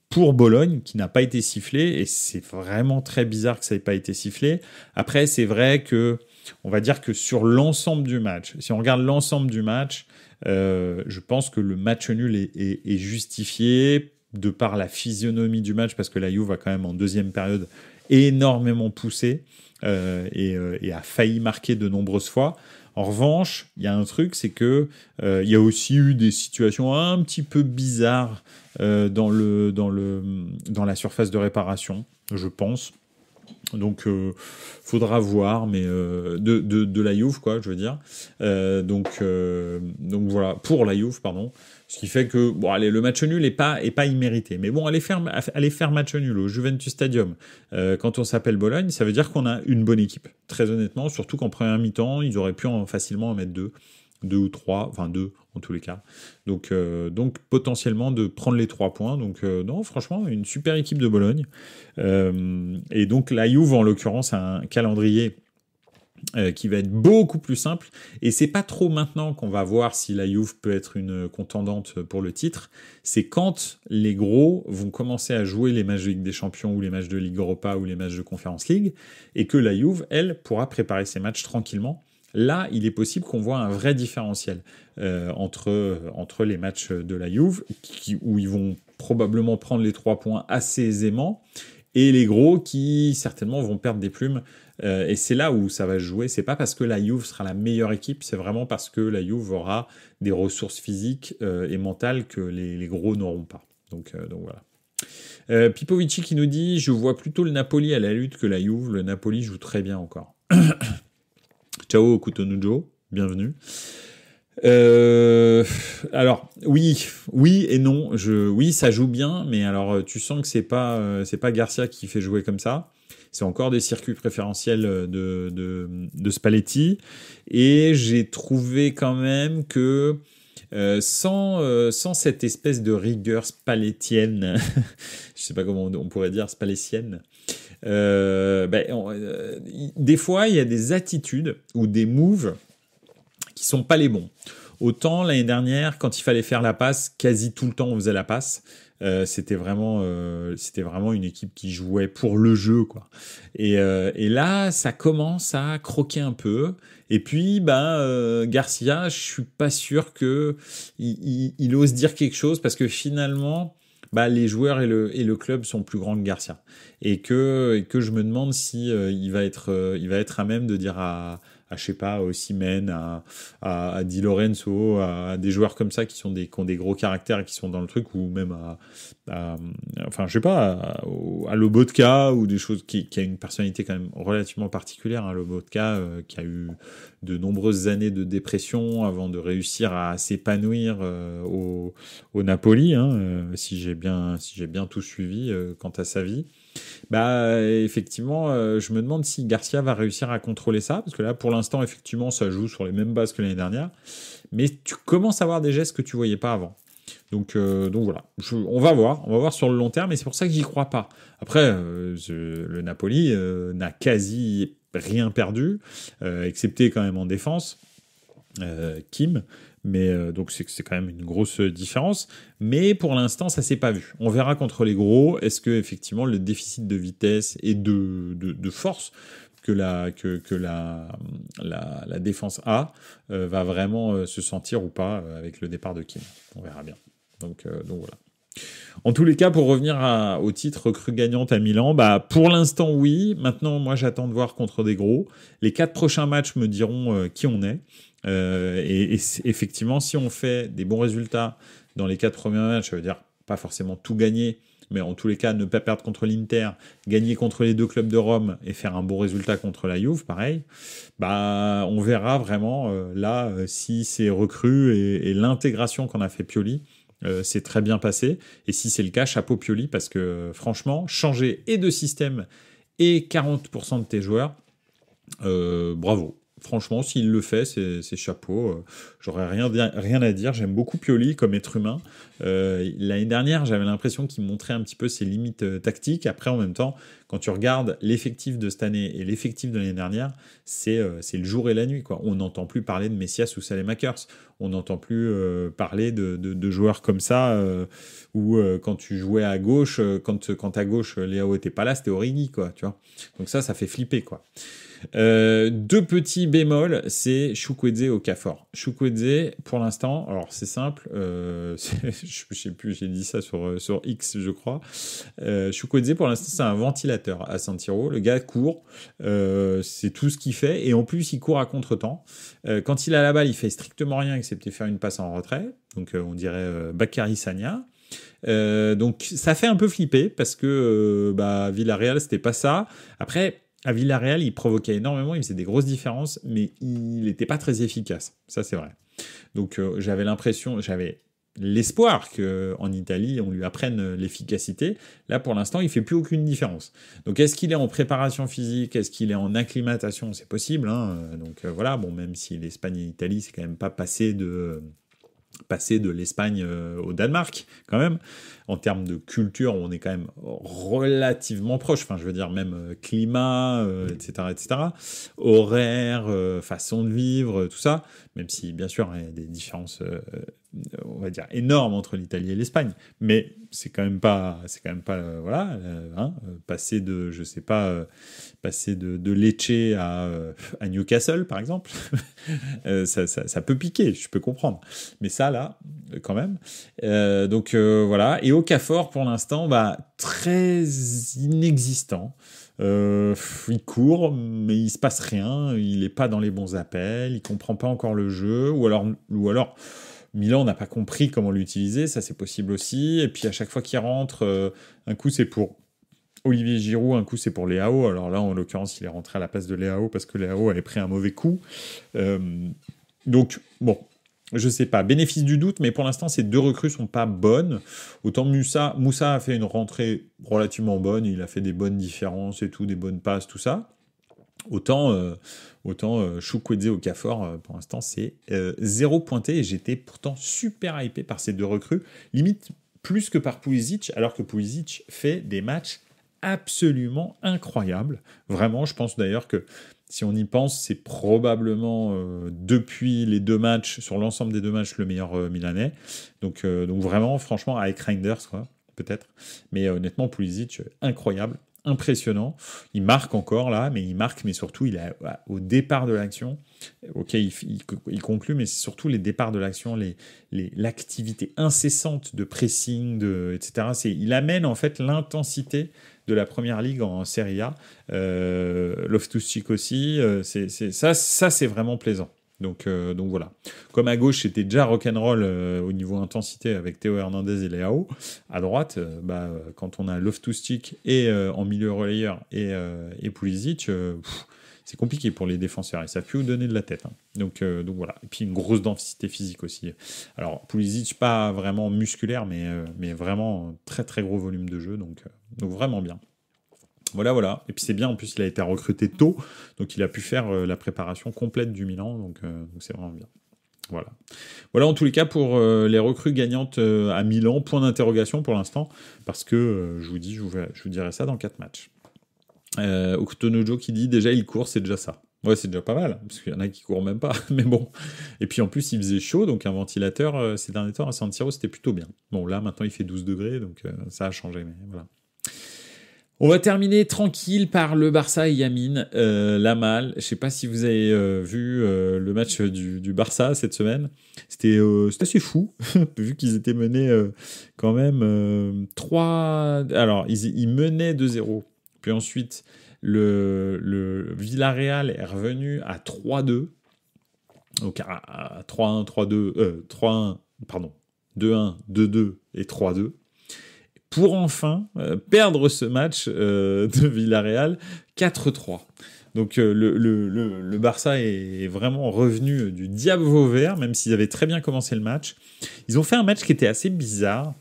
pour Bologne qui n'a pas été sifflé, et c'est vraiment très bizarre que ça n'ait pas été sifflé. Après, c'est vrai que on va dire que sur l'ensemble du match, si on regarde l'ensemble du match, je pense que le match nul est justifié de par la physionomie du match, parce que la Juve a quand même en deuxième période énormément poussé et a failli marquer de nombreuses fois. En revanche, il y a un truc, c'est que il y a aussi eu des situations un petit peu bizarres dans la surface de réparation, je pense. Donc, faudra voir, mais de la Juve, quoi, je veux dire. Donc voilà, pour la Juve, pardon. Ce qui fait que, bon, allez, le match nul est pas immérité. Mais bon, aller faire match nul au Juventus Stadium, quand on s'appelle Bologne, ça veut dire qu'on a une bonne équipe. Très honnêtement, surtout qu'en première mi-temps, ils auraient pu facilement en mettre deux ou trois, enfin deux en tous les cas. Donc potentiellement de prendre les 3 points. Donc non, franchement, une super équipe de Bologne. Et donc la Juve, en l'occurrence, a un calendrier qui va être beaucoup plus simple. Et c'est pas trop maintenant qu'on va voir si la Juve peut être une contendante pour le titre. C'est quand les gros vont commencer à jouer les matchs de Ligue des Champions ou les matchs de Ligue Europa ou les matchs de Conference League, et que la Juve, elle, pourra préparer ses matchs tranquillement. Là, il est possible qu'on voit un vrai différentiel entre les matchs de la Juve, où ils vont probablement prendre les 3 points assez aisément, et les gros qui certainement vont perdre des plumes. Et c'est là où ça va se jouer. C'est pas parce que la Juve sera la meilleure équipe, c'est vraiment parce que la Juve aura des ressources physiques et mentales que les gros n'auront pas. Donc voilà. Pipovici qui nous dit « Je vois plutôt le Napoli à la lutte que la Juve. Le Napoli joue très bien encore. » Ciao Kutonujo, bienvenue. Alors oui et non. Oui, ça joue bien, mais alors tu sens que c'est pas Garcia qui fait jouer comme ça. C'est encore des circuits préférentiels de Spalletti, et j'ai trouvé quand même que sans cette espèce de rigueur spallettienne, je sais pas comment on pourrait dire, spallettienne. Des fois, il y a des attitudes ou des moves qui sont pas les bons. Autant l'année dernière, quand il fallait faire la passe, quasi tout le temps on faisait la passe. C'était vraiment une équipe qui jouait pour le jeu, quoi. Et là, ça commence à croquer un peu. Et puis, Garcia, je suis pas sûr que il ose dire quelque chose, parce que finalement, les joueurs et le club sont plus grands que Garcia, et que je me demande si il va être à même de dire à je sais pas, à Osimhen, à Di Lorenzo, à des joueurs comme ça qui ont des gros caractères et qui sont dans le truc, ou même enfin je sais pas, à Lobotka, ou des choses qui a une personnalité quand même relativement particulière, hein, Lobotka, qui a eu de nombreuses années de dépression avant de réussir à s'épanouir au Napoli, hein, si j'ai bien tout suivi quant à sa vie. Effectivement, je me demande si Garcia va réussir à contrôler ça, parce que là, pour l'instant, effectivement, ça joue sur les mêmes bases que l'année dernière, mais tu commences à voir des gestes que tu voyais pas avant. Donc voilà, on va voir sur le long terme, et c'est pour ça que j'y crois pas. Après, le Napoli n'a quasi rien perdu, excepté quand même en défense, Kim. Mais donc c'est quand même une grosse différence. Mais pour l'instant, ça s'est pas vu. On verra contre les gros. Est-ce que effectivement le déficit de vitesse et de force que la défense a va vraiment se sentir ou pas avec le départ de Kim. On verra bien. Donc voilà. En tous les cas, pour revenir au titre recrue gagnante à Milan, pour l'instant oui. Maintenant, moi j'attends de voir contre des gros. Les 4 prochains matchs me diront qui on est. Et effectivement, si on fait des bons résultats dans les 4 premiers matchs, ça veut dire pas forcément tout gagner, mais en tous les cas, ne pas perdre contre l'Inter, gagner contre les deux clubs de Rome et faire un bon résultat contre la Juve, pareil, bah, on verra vraiment si ces recrues et l'intégration qu'en a fait Pioli, c'est très bien passé. Et si c'est le cas, chapeau Pioli, parce que franchement, changer et de système et 40% de tes joueurs, bravo. Franchement, s'il le fait, c'est chapeau. J'aurais rien à dire. J'aime beaucoup Pioli comme être humain. L'année dernière, j'avais l'impression qu'il montrait un petit peu ses limites tactiques. Après, en même temps, quand tu regardes l'effectif de cette année et l'effectif de l'année dernière, c'est le jour et la nuit, quoi. On n'entend plus parler de Messias ou Salemackers. On n'entend plus parler de joueurs comme ça, où quand tu jouais à gauche, quand à gauche, Léao était pas là, c'était Origi, quoi, tu vois. Donc ça fait flipper, quoi. Deux petits bémols, c'est Chukwueze au Okafor. Chukwueze, pour l'instant, alors c'est simple, je sais plus, j'ai dit ça sur X, je crois. Chukwueze, pour l'instant, c'est un ventilateur à San Siro. Le gars court, c'est tout ce qu'il fait, et en plus, il court à contre-temps. Quand il a la balle, il fait strictement rien, excepté faire une passe en retrait. Donc, on dirait Bakary Sagna. Donc, ça fait un peu flipper, parce que Villarreal, c'était pas ça. Après, à Villarreal, il provoquait énormément, il faisait des grosses différences, mais il n'était pas très efficace. Ça, c'est vrai. Donc, j'avais l'espoir qu'en Italie, on lui apprenne l'efficacité. Là, pour l'instant, il fait plus aucune différence. Donc, est-ce qu'il est en préparation physique? Est-ce qu'il est en acclimatation? C'est possible. Hein. Donc, voilà. Bon, même si l'Espagne et l'Italie, c'est quand même pas passé de l'Espagne au Danemark, quand même. En termes de culture, on est quand même relativement proche. Enfin, je veux dire, même climat, etc., etc. Horaire, façon de vivre, tout ça. Même si, bien sûr, il y a des différences, on va dire, énormes entre l'Italie et l'Espagne. Mais c'est quand même pas, voilà, passer de, je sais pas, passer de Lecce à Newcastle, par exemple, ça peut piquer, je peux comprendre. Mais ça, là, quand même. Donc, voilà. Et Okafor, pour l'instant, très inexistant. Il court, mais il se passe rien. Il est pas dans les bons appels. Il comprend pas encore le jeu. Ou alors Milan n'a pas compris comment l'utiliser. Ça, c'est possible aussi. Et puis, à chaque fois qu'il rentre, un coup, c'est pour Olivier Giroud, un coup, c'est pour Léao. Alors là, en l'occurrence, il est rentré à la place de Léao parce que Léao avait pris un mauvais coup. Donc, bon, je sais pas. Bénéfice du doute, mais pour l'instant, ces deux recrues sont pas bonnes. Autant Moussa a fait une rentrée relativement bonne. Il a fait des bonnes différences et tout, des bonnes passes, tout ça. Autant Chukwueze au Okafor, pour l'instant, c'est 0 pointé. Et j'étais pourtant super hypé par ces deux recrues. Limite plus que par Pulisic, alors que Pulisic fait des matchs absolument incroyables. Vraiment, je pense d'ailleurs que si on y pense, c'est probablement depuis les deux matchs, sur l'ensemble des deux matchs, le meilleur Milanais. Donc vraiment, franchement, avec Reinders, quoi, peut-être. Mais honnêtement, Pulisic, incroyable, impressionnant. Il marque encore là, mais surtout, il est au départ de l'action. Ok, il conclut, mais c'est surtout les départs de l'action, l'activité incessante de pressing, etc. Il amène en fait l'intensité de la première ligue en Serie A. Loftus-Cheek aussi, ça c'est vraiment plaisant. Donc voilà. Comme à gauche, c'était déjà rock'n'roll au niveau intensité avec Théo Hernandez et Léao. À droite, quand on a Loftus-Cheek et en milieu relayeur et Pulisic, c'est compliqué pour les défenseurs. Ils savent plus où donner de la tête. Hein. Donc voilà. Et puis une grosse densité physique aussi. Alors Pulisic, pas vraiment musculaire, mais vraiment très très gros volume de jeu. Donc vraiment bien. Voilà. Et puis c'est bien, en plus il a été recruté tôt, donc il a pu faire la préparation complète du Milan, donc c'est vraiment bien. Voilà en tous les cas pour les recrues gagnantes à Milan, point d'interrogation pour l'instant, parce que je vous dirai ça dans 4 matchs. Okutonojo qui dit déjà il court, c'est déjà ça. Ouais, c'est déjà pas mal, parce qu'il y en a qui courent même pas, mais bon. Et puis en plus il faisait chaud, donc un ventilateur ces derniers temps à San Siro c'était plutôt bien. Bon là maintenant il fait 12 degrés, donc ça a changé, mais voilà. On va terminer tranquille par le Barça et Yamin, la malle. Je sais pas si vous avez vu le match du Barça cette semaine. C'était assez fou, vu qu'ils étaient menés quand même 3... Alors, ils menaient 2-0. Puis ensuite, le Villarreal est revenu à 3-2. Donc à 3-1, 3-2... 3-1, pardon. 2-1, 2-2 et 3-2. pour enfin perdre ce match de Villarreal 4-3. Donc le Barça est vraiment revenu du diable vauvert, même s'ils avaient très bien commencé le match. Ils ont fait un match qui était assez bizarre,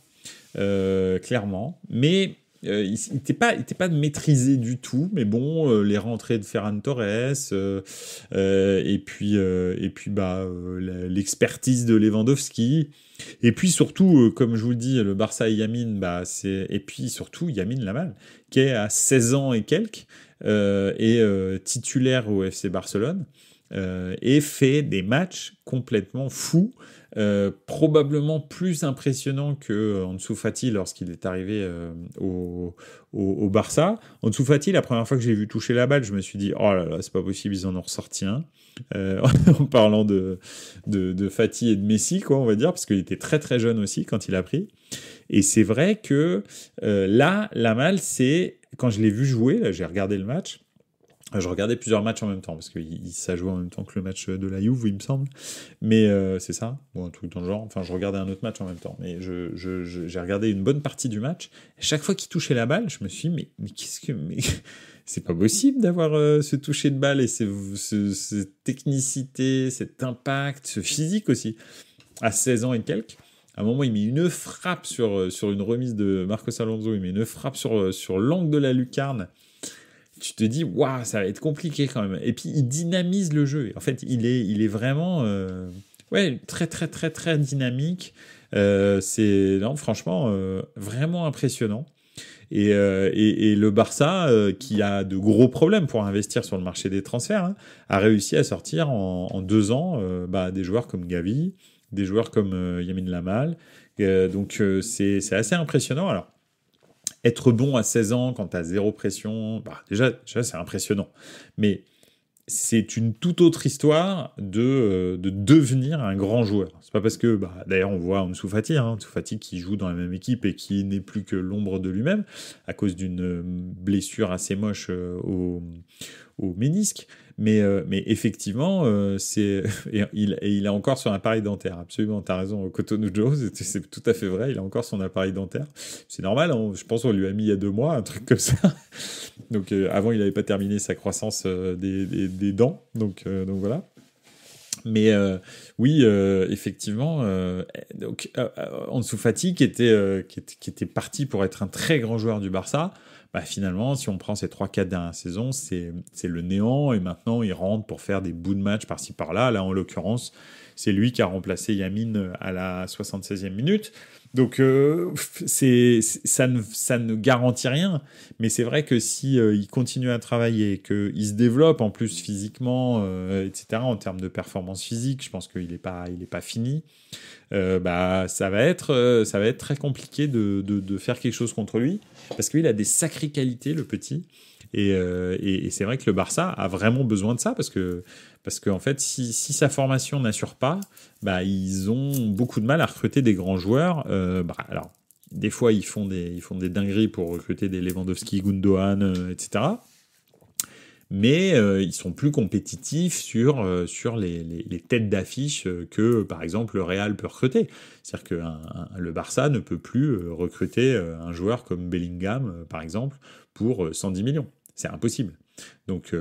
clairement, mais il n'était pas maîtrisé du tout. Mais bon, les rentrées de Ferran Torres, et puis l'expertise de Lewandowski. Et puis surtout, comme je vous le dis, le Barça et Yamin, et puis surtout Yamin Lamal, qui est à 16 ans et quelques, et titulaire au FC Barcelone, et fait des matchs complètement fous, probablement plus impressionnants que Ansu Fati lorsqu'il est arrivé au Barça. Ansu Fati, la première fois que j'ai vu toucher la balle, je me suis dit, oh là là, c'est pas possible, ils en ont ressorti un. En parlant de Fati et de Messi, quoi, on va dire, parce qu'il était très très jeune aussi quand il a pris. Et c'est vrai que là, Lamal, c'est quand je l'ai vu jouer, là, j'ai regardé le match. Je regardais plusieurs matchs en même temps, parce que ça jouait en même temps que le match de la Juve, il me semble. Mais c'est ça, bon, un truc dans le genre. Enfin, je regardais un autre match en même temps. Mais j'ai regardé une bonne partie du match. Et chaque fois qu'il touchait la balle, je me suis dit, mais qu'est-ce que... Mais c'est pas possible d'avoir ce toucher de balle et cette technicité, cet impact, ce physique aussi. À 16 ans et quelques. À un moment, il met une frappe sur une remise de Marcos Alonso. Il met une frappe sur l'angle de la lucarne. Tu te dis, waouh, ça va être compliqué quand même. Et puis, il dynamise le jeu. En fait, il est vraiment très, très, très, très dynamique. Non, franchement, vraiment impressionnant. Et le Barça, qui a de gros problèmes pour investir sur le marché des transferts, hein, a réussi à sortir en 2 ans des joueurs comme Gavi, des joueurs comme Yamin Lamal. Donc, c'est assez impressionnant. Alors, être bon à 16 ans quand tu as zéro pression, déjà c'est impressionnant. Mais c'est une toute autre histoire de devenir un grand joueur. C'est pas parce que, d'ailleurs, on voit Ansu Fati qui joue dans la même équipe et qui n'est plus que l'ombre de lui-même à cause d'une blessure assez moche au ménisque. Mais effectivement, il est encore sur un appareil dentaire. Absolument, t'as raison, Cotonou Joe, c'est tout à fait vrai, il a encore son appareil dentaire. C'est normal, hein, je pense qu'on lui a mis il y a 2 mois, un truc comme ça. Donc avant, il n'avait pas terminé sa croissance des dents, donc voilà. Mais oui, effectivement, Ansu Fati qui était parti pour être un très grand joueur du Barça, finalement, si on prend ces 3-4 dernières saisons, c'est le néant, et maintenant il rentre pour faire des bouts de match par-ci par-là. Là, en l'occurrence, c'est lui qui a remplacé Yamin à la 76e minute. Donc ça ne garantit rien, mais c'est vrai que si il continue à travailler, qu'il se développe en plus physiquement, etc., en termes de performance physique, je pense qu'il est pas fini. Ça va être très compliqué de faire quelque chose contre lui, parce qu'il a des sacrées qualités, le petit. Et c'est vrai que le Barça a vraiment besoin de ça, parce que en fait, si sa formation n'assure pas, ils ont beaucoup de mal à recruter des grands joueurs. Alors, des fois, ils font des dingueries pour recruter des Lewandowski, Gundogan, etc. Mais ils sont plus compétitifs sur les têtes d'affiche que, par exemple, le Real peut recruter. C'est-à-dire que le Barça ne peut plus recruter un joueur comme Bellingham, par exemple, pour 110 millions. C'est impossible. Donc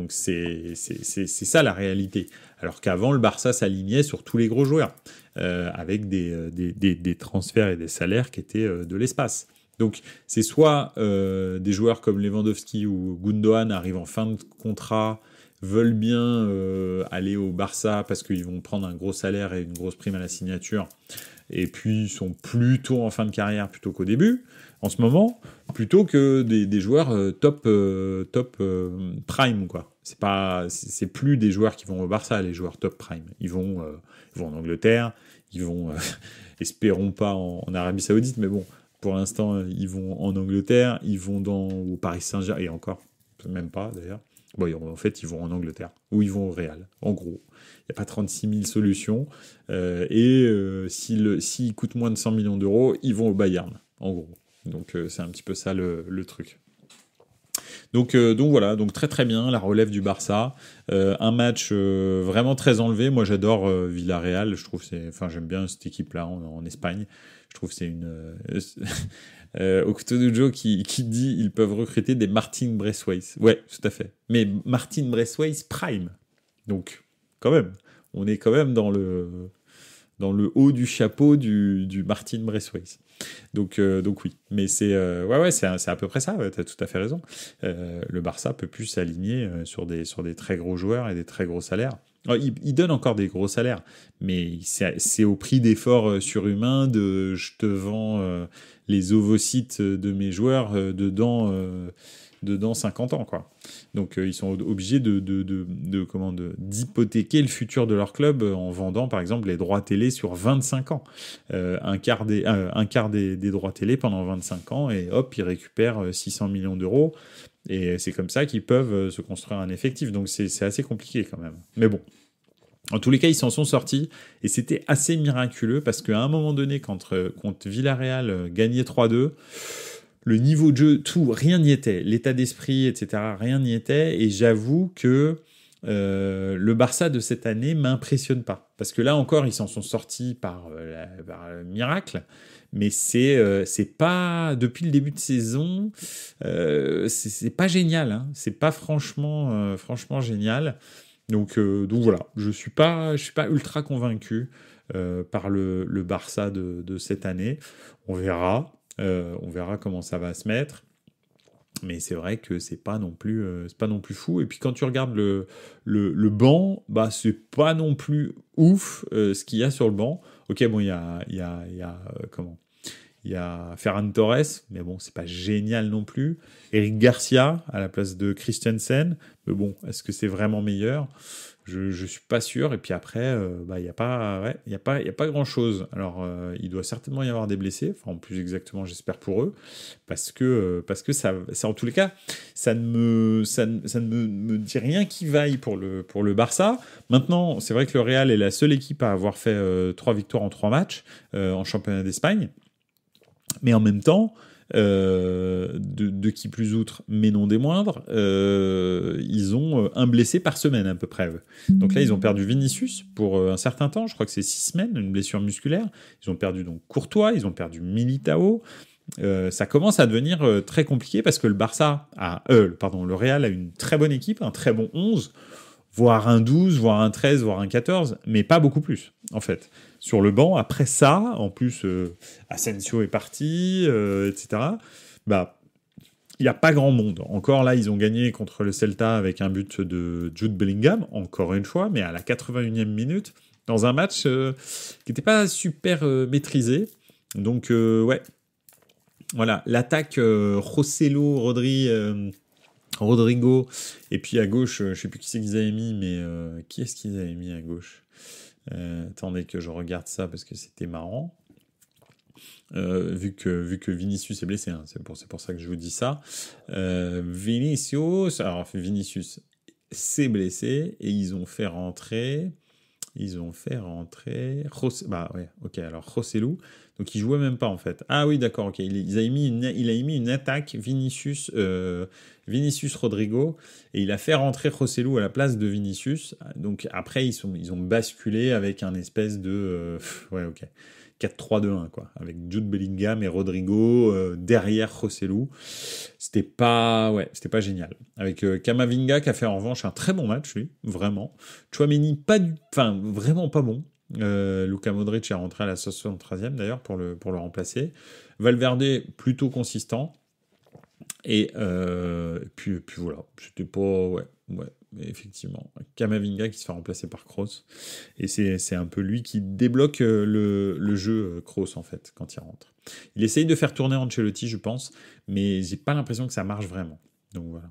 c'est ça la réalité. Alors qu'avant, le Barça s'alignait sur tous les gros joueurs, avec des transferts et des salaires qui étaient de l'espace. Donc c'est soit des joueurs comme Lewandowski ou Gundogan arrivent en fin de contrat, veulent bien aller au Barça parce qu'ils vont prendre un gros salaire et une grosse prime à la signature, et puis ils sont plutôt en fin de carrière plutôt qu'au début, en ce moment, plutôt que des joueurs top prime, quoi. C'est plus des joueurs qui vont au Barça, les joueurs top prime. Ils vont en Angleterre, ils vont espérons pas en Arabie Saoudite, mais bon, pour l'instant ils vont en Angleterre, ils vont au Paris Saint-Germain, et encore même pas d'ailleurs. Bon, en fait, ils vont en Angleterre, ou ils vont au Real, en gros. Il n'y a pas 36 000 solutions. S'ils coûtent moins de 100 millions d'euros, ils vont au Bayern, en gros. Donc, c'est un petit peu ça le truc. Donc voilà, donc très très bien, la relève du Barça. Un match vraiment très enlevé. Moi j'adore Villarreal, je trouve j'aime bien cette équipe-là en Espagne. Je trouve que c'est une... Okutonujo qui dit ils peuvent recruter des Martin Braithwaite. Ouais, tout à fait. Mais Martin Braithwaite Prime. Donc, quand même, on est quand même dans le haut du chapeau du Martin Braithwaite. Donc oui, mais c'est c'est à peu près ça. Ouais, t'as tout à fait raison. Le Barça peut plus s'aligner sur des très gros joueurs et des très gros salaires. Alors, il donne encore des gros salaires, mais c'est au prix d'efforts surhumains. Je te vends les ovocytes de mes joueurs dedans 50 ans, quoi. Donc ils sont obligés d'hypothéquer le futur de leur club en vendant par exemple les droits télé sur 25 ans. Un quart des droits télé pendant 25 ans et hop, ils récupèrent 600 millions d'euros et c'est comme ça qu'ils peuvent se construire un effectif. Donc c'est assez compliqué quand même. Mais bon. En tous les cas, ils s'en sont sortis et c'était assez miraculeux parce qu'à un moment donné, quand Villarreal gagnait 3-2, le niveau de jeu, tout, rien n'y était. L'état d'esprit, etc., rien n'y était. Et j'avoue que le Barça de cette année m'impressionne pas. Parce que là encore, ils s'en sont sortis par miracle. Mais c'est pas... Depuis le début de saison, c'est pas génial. Hein. C'est pas franchement génial. Donc voilà, je suis pas ultra convaincu par le Barça de cette année. On verra comment ça va se mettre. Mais c'est vrai que c'est pas non plus fou. Et puis quand tu regardes le banc, bah c'est pas non plus ouf ce qu'il y a sur le banc. Ok, bon, il y a comment? Il y a Ferran Torres, mais bon, c'est pas génial non plus. Eric Garcia à la place de Christensen, mais bon, est-ce que c'est vraiment meilleur ? Je suis pas sûr. Et puis après, il y a pas grand chose. Alors, il doit certainement y avoir des blessés. Enfin, plus exactement, j'espère pour eux, parce que ça, en tous les cas, ça ne me dit rien qui vaille pour le Barça. Maintenant, c'est vrai que le Real est la seule équipe à avoir fait 3 victoires en 3 matchs en championnat d'Espagne. Mais en même temps, de qui plus outre, mais non des moindres, ils ont un blessé par semaine à peu près. Donc là, ils ont perdu Vinicius pour un certain temps, je crois que c'est 6 semaines, une blessure musculaire. Ils ont perdu donc Courtois, ils ont perdu Militao. Ça commence à devenir très compliqué parce que le Real a une très bonne équipe, un très bon 11, voire un 12, voire un 13, voire un 14, mais pas beaucoup plus, en fait. Sur le banc, après ça, en plus, Asensio est parti, etc., bah, il n'y a pas grand monde. Encore là, ils ont gagné contre le Celta avec un but de Jude Bellingham, encore une fois, mais à la 81e minute, dans un match qui n'était pas super maîtrisé. Donc, ouais. Voilà, l'attaque Joselu, Rodrigo, et puis à gauche, je sais plus qui c'est qu'ils avaient mis, mais qui est-ce qu'ils avaient mis à gauche ? Attendez que je regarde ça parce que c'était marrant. Vu que Vinicius est blessé, hein, c'est pour ça que je vous dis ça. Vinicius s'est blessé et ils ont fait rentrer. Alors Joselu, donc il jouait même pas en fait. Ah oui, d'accord, ok. Il a mis une attaque Vinicius Rodrigo et il a fait rentrer Joselu à la place de Vinicius. Donc après ils ont basculé avec un espèce de 4-3-2-1 quoi, avec Jude Bellingham et Rodrigo derrière Joselu. C'était pas génial. Avec Camavinga qui a fait en revanche un très bon match lui, vraiment. Tchouaméni vraiment pas bon. Luka Modric est rentré à la 73e d'ailleurs pour le remplacer. Valverde plutôt consistant. Et puis voilà, c'était pas effectivement, Camavinga qui se fait remplacer par Kroos et c'est un peu lui qui débloque le jeu Kroos en fait quand il rentre. Il essaye de faire tourner Ancelotti je pense, mais j'ai pas l'impression que ça marche vraiment. Donc voilà.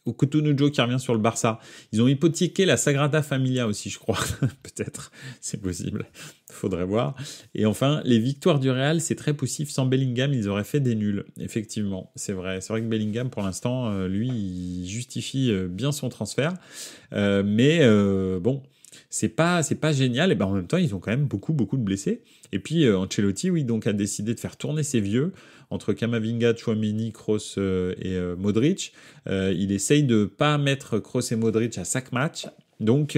Okutonujo qui revient sur le Barça. Ils ont hypothéqué la Sagrada Familia aussi, je crois. Peut-être, c'est possible. Faudrait voir. Et enfin, les victoires du Real, c'est très poussif. Sans Bellingham, ils auraient fait des nuls. Effectivement, c'est vrai. C'est vrai que Bellingham, pour l'instant, lui, il justifie bien son transfert. Mais bon, c'est pas génial. Et ben en même temps, ils ont quand même beaucoup de blessés. Et puis Ancelotti, oui, donc a décidé de faire tourner ses vieux entre Camavinga, Tchouaméni, Kroos et Modric. Il essaye de pas mettre Kroos et Modric à chaque match. Donc,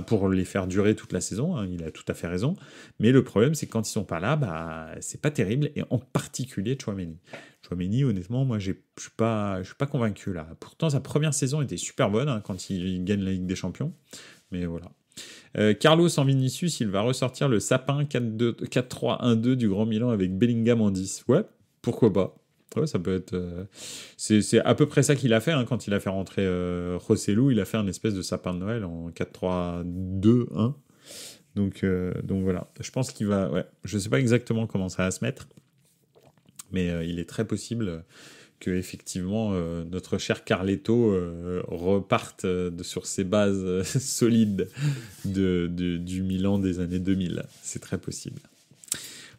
pour les faire durer toute la saison, hein, il a tout à fait raison. Mais le problème, c'est que quand ils sont pas là, c'est pas terrible. Et en particulier Tchouaméni. Tchouaméni, honnêtement, moi, je suis pas convaincu là. Pourtant, sa première saison était super bonne hein, quand il gagne la Ligue des Champions. Mais voilà. Carlos en Vinicius, il va ressortir le sapin 4-3-1-2 du Grand Milan avec Bellingham en 10. Ouais, pourquoi pas. Ouais, ça peut être. C'est à peu près ça qu'il a fait hein, quand il a fait rentrer Rossellou. Il a fait un espèce de sapin de Noël en 4-3-2-1. Donc voilà. Je pense qu'il va. Ouais, je sais pas exactement comment ça va se mettre, mais il est très possible que effectivement notre cher Carletto reparte sur ses bases solides du Milan des années 2000. C'est très possible.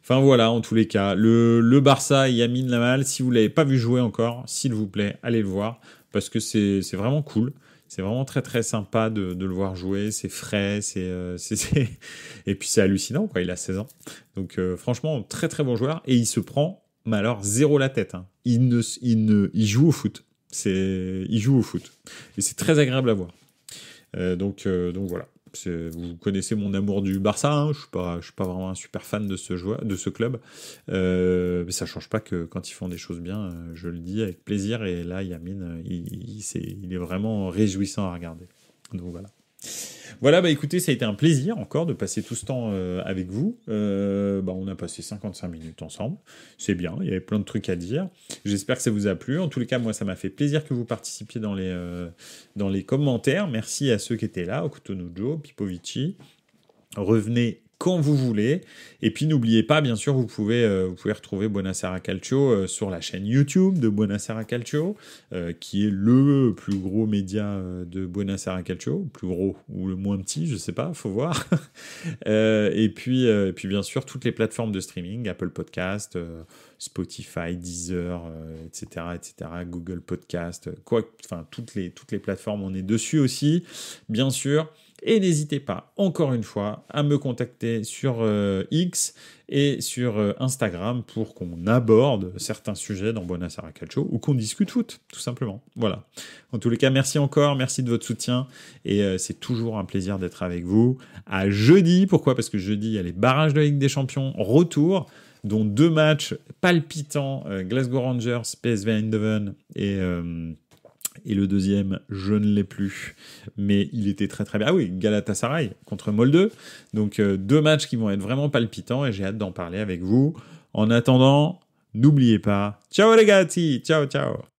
Enfin voilà, en tous les cas, le Barça, Lamine Yamal, si vous ne l'avez pas vu jouer encore, s'il vous plaît, allez le voir, parce que c'est vraiment cool. C'est vraiment très très sympa de le voir jouer, c'est frais, et puis c'est hallucinant, quoi. Il a 16 ans. Donc franchement, très très bon joueur, et il se prend, mais alors zéro la tête. Hein. Il joue au foot. Il joue au foot. Et c'est très agréable à voir. Donc voilà. Vous connaissez mon amour du Barça, hein, je suis pas vraiment un super fan de ce club, mais ça change pas que quand ils font des choses bien, je le dis avec plaisir, et là Lamine, il est vraiment réjouissant à regarder. Donc voilà. Voilà, écoutez, ça a été un plaisir encore de passer tout ce temps avec vous. On a passé 55 minutes ensemble. C'est bien, il y avait plein de trucs à dire. J'espère que ça vous a plu. En tous les cas, moi, ça m'a fait plaisir que vous participiez dans les commentaires. Merci à ceux qui étaient là, Okutonujo, Pipovici. Revenez quand vous voulez. Et puis n'oubliez pas, bien sûr, vous pouvez retrouver Buonasera Calcio sur la chaîne YouTube de Buonasera Calcio, qui est le plus gros média de Buonasera Calcio, le plus gros ou le moins petit, je sais pas, faut voir. Et puis bien sûr toutes les plateformes de streaming, Apple Podcast, Spotify, Deezer, etc., Google Podcast, toutes les plateformes, on est dessus aussi, bien sûr. Et n'hésitez pas, encore une fois, à me contacter sur X et sur Instagram pour qu'on aborde certains sujets dans Buonasera Calcio ou qu'on discute foot, tout simplement. Voilà. En tous les cas, merci encore, merci de votre soutien, et c'est toujours un plaisir d'être avec vous. À jeudi, pourquoi ? Parce que jeudi, il y a les barrages de la Ligue des Champions, retour, dont 2 matchs palpitants, Glasgow Rangers, PSV Eindhoven, et le deuxième, je ne l'ai plus, mais il était très très bien. Ah oui, Galatasaray contre Molde. Donc 2 matchs qui vont être vraiment palpitants, et j'ai hâte d'en parler avec vous. En attendant, n'oubliez pas, ciao les gars, ciao ciao.